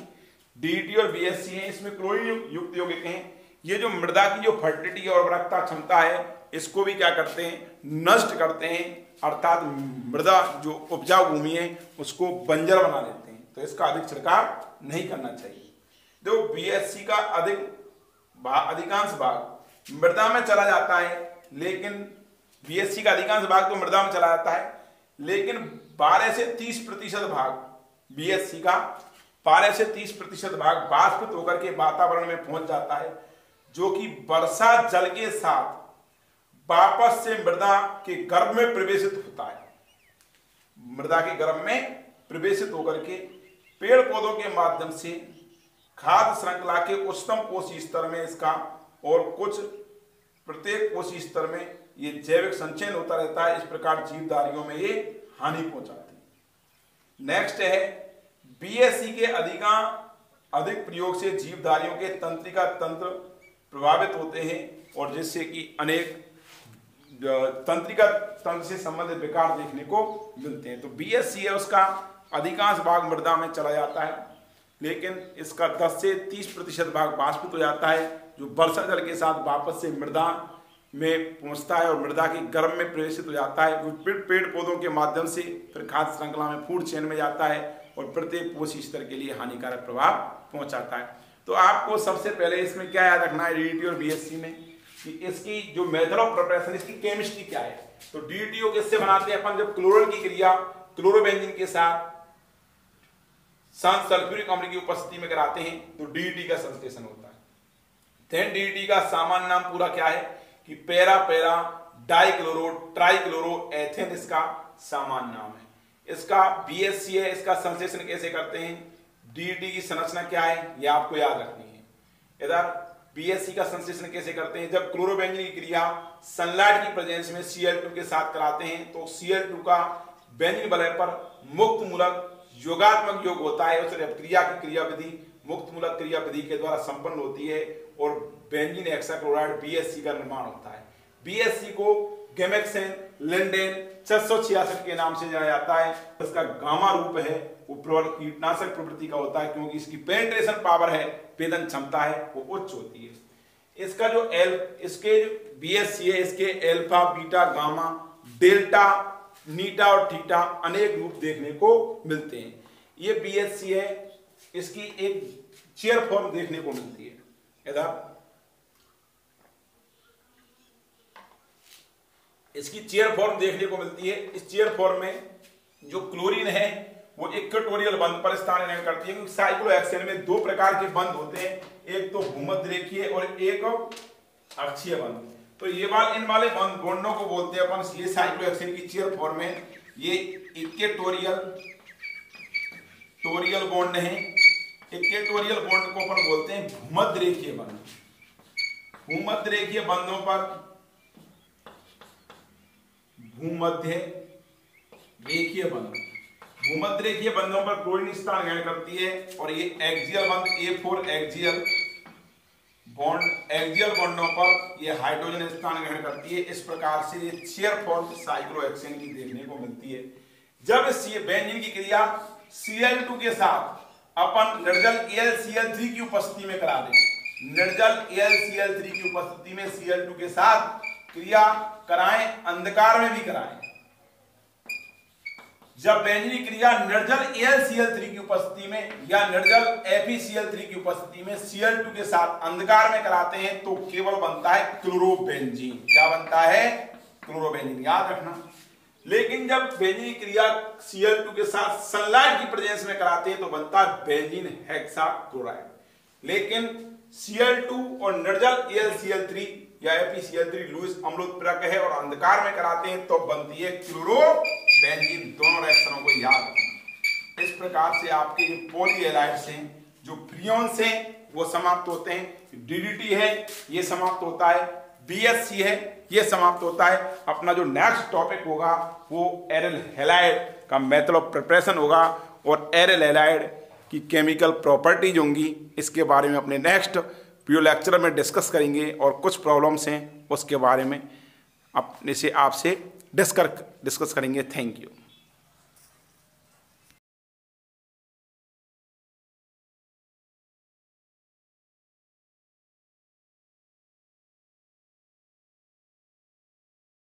[SPEAKER 1] डीडीटी और बीएससी है, इसमें क्लोरीन युक्त यौगिक हैं। ये जो मृदा की जो फर्टिलिटी और उर्वरकता क्षमता है, इसको भी क्या करते हैं, नष्ट करते हैं, अर्थात मृदा जो उपजाऊ भूमि है उसको बंजर बना देते हैं। तो इसका अधिक छिड़काव नहीं करना चाहिए। देखो बीएससी का अधिकांश भाग मृदा में चला जाता है, लेकिन बीएससी का अधिकांश भाग तो मृदा में चला जाता है, लेकिन 12 से 30% भाग बीएससी का 12 से 30% भाग बाष्पित होकर के वातावरण में पहुंच जाता है, जो कि वर्षा जल के साथ वापस से मृदा के गर्भ में प्रवेशित होता है। मृदा के गर्भ में प्रवेशित होकर के पेड़ पौधों के माध्यम से खाद्य श्रृंखला के उच्चतम कोशिकीय स्तर में इसका और कुछ प्रत्येक कोशिकीय स्तर में ये जैविक संचयन होता रहता है। इस प्रकार जीवधारियों में ये हानि पहुंचाती है। नेक्स्ट है बीएससी के अधिक प्रयोग से जीवधारियों के तंत्रिका तंत्र प्रभावित होते हैं और जिससे कि अनेक तंत्रिका तंत्र से संबंधित विकार देखने को मिलते हैं। तो बीएससी है उसका अधिकांश भाग मृदा में चला जाता है, लेकिन इसका 10 से 30% भाग बाष्पित हो जाता है, जो वर्षा जल के साथ वापस से मृदा में पहुंचता है और मृदा के गर्भ में प्रवेशित हो जाता है। वो पेड़ पौधों के माध्यम से फिर खाद्य श्रृंखला में फूड चेन में जाता है और प्रत्येक कोशिकीय स्तर के लिए हानिकारक प्रभाव पहुंचाता है। तो आपको सबसे पहले इसमें क्या याद रखना है डीडीटी और बीएससी में, कि इसकी जो मेथड ऑफ प्रिपरेशन, इसकी केमिस्ट्री क्या है। तो डीडीटी को किससे बनाते हैं अपन, जब क्लोरल की क्रिया क्लोरोबेंजीन के साथ सल्फ्यूरिक अम्ल की उपस्थिति में कराते हैं तो डीडीटी का संश्लेषण होता है। देन डीडीटी का सामान्य नाम पूरा क्या है कि para para dichloro trichloro ethane इसका सामान्य नाम है। इसका बीएससी है, इसका संश्लेषण कैसे करते हैं, डीडीटी की संरचना क्या है ये आपको याद रखनी है। इधर बीएससी का संश्लेषण कैसे करते हैं, जब क्लोरोबेंजीन की क्रिया सनलाइट की प्रेजेंस में Cl2 के साथ कराते हैं तो Cl2 का बेंजीन वलय पर मुक्त मूलक योगात्मक योग होता है। उस क्रिया की क्रियाविधि मुक्त मूलक क्रियाविधि के द्वारा संपन्न होती है और बेंजीन हेक्साक्लोराइड बीएससी का निर्माण होता है। बीएससी को गैमेक्सेन लिंडेन 666 के नाम से जाना जाता है। इसका गामा रूप है वो कीटनाशक प्रवृत्ति का होता है, क्योंकि इसकी पेनिट्रेशन पावर है, भेदन क्षमता है वो उच्च होती है। इसका जो इसके बीएससी है, इसके एल्फा बीटा गामा डेल्टा नीटा और थीटा अनेक रूप देखने को मिलते हैं। ये बीएससी है, इसकी एक चेयर फॉर्म देखने को मिलती है। इधर इसकी चेयर फॉर्म देखने को मिलती है। इस चेयर फॉर्म में जो क्लोरीन है वो इक्वेटोरियल बंध पर स्थान ग्रहण करती है, क्योंकि साइक्लोहेक्सेन में दो प्रकार के बंध होते हैं, एक तो भूमध्य रेखीय और एक अक्षीय बंध। तो ये इन वाले बॉन्डों को बोलते हैं अपन, ये साइक्लोहेक्सेन की चेयर फॉर्म है, ये इक्वेटोरियल बॉन्ड है। इक्वेटोरियल बॉन्ड को अपन बोलते हैं भूमध्य रेखीय बंध। भूमध्य रेखीय बंधों पर भूमध्य रेखीय बंधों पर क्लोरीन स्थान ग्रहण करती है और ये एक्सियल बंध A4 एक्सियल बॉन्डों पर ये हाइड्रोजन स्थान ग्रहण करती है। इस प्रकार से ये चेयर फॉर्म साइक्लोहेक्सेन की देखने को मिलती है। जब बेंजीन की क्रिया Cl2 के साथ अपन निर्जल AlCl3 की उपस्थिति में करा दें, निर्जल AlCl3 की उपस्थिति में Cl2 के साथ क्रिया कराएं, अंधकार में भी कराएं। जब बेंजीन क्रिया निर्जल AlCl3 की उपस्थिति में या निर्जल FeCl3 की उपस्थिति में Cl2 के साथ अंधकार में कराते हैं तो केवल बनता है क्लोरोबेंजीन। क्या बनता है, क्लोरोबेंजीन, याद रखना। लेकिन जब बेंजीन क्रिया Cl2 के साथ सनलाइट की प्रेजेंस में कराते हैं तो बनता है बेंजीन हेक्साक्लोराइड। लेकिन Cl2 और निर्जल AlCl3 या FeCl3 लुईस अम्लोत्प्रेरक है और अंधकार में कराते हैं तो बनती है क्लोरोबेंजीन। दोनों रिएक्शनों को याद रखना। इस प्रकार से आपके जो पॉली हैलाइड्स हैं जो फ्रियोन्स हैं वो समाप्त होते हैं, DDT है ये समाप्त होता है, BSC है ये समाप्त होता है। अपना जो नेक्स्ट टॉपिक होगा वो एरिल हैलाइड का मेथड ऑफ प्रिपरेशन होगा और एरिल हैलाइड की केमिकल प्रॉपर्टीज होंगी, इसके बारे में अपने नेक्स्ट वीडियो लेक्चर में डिस्कस करेंगे। और कुछ प्रॉब्लम्स हैं उसके बारे में अपने से आपसे डिस्कस करेंगे। Thank you.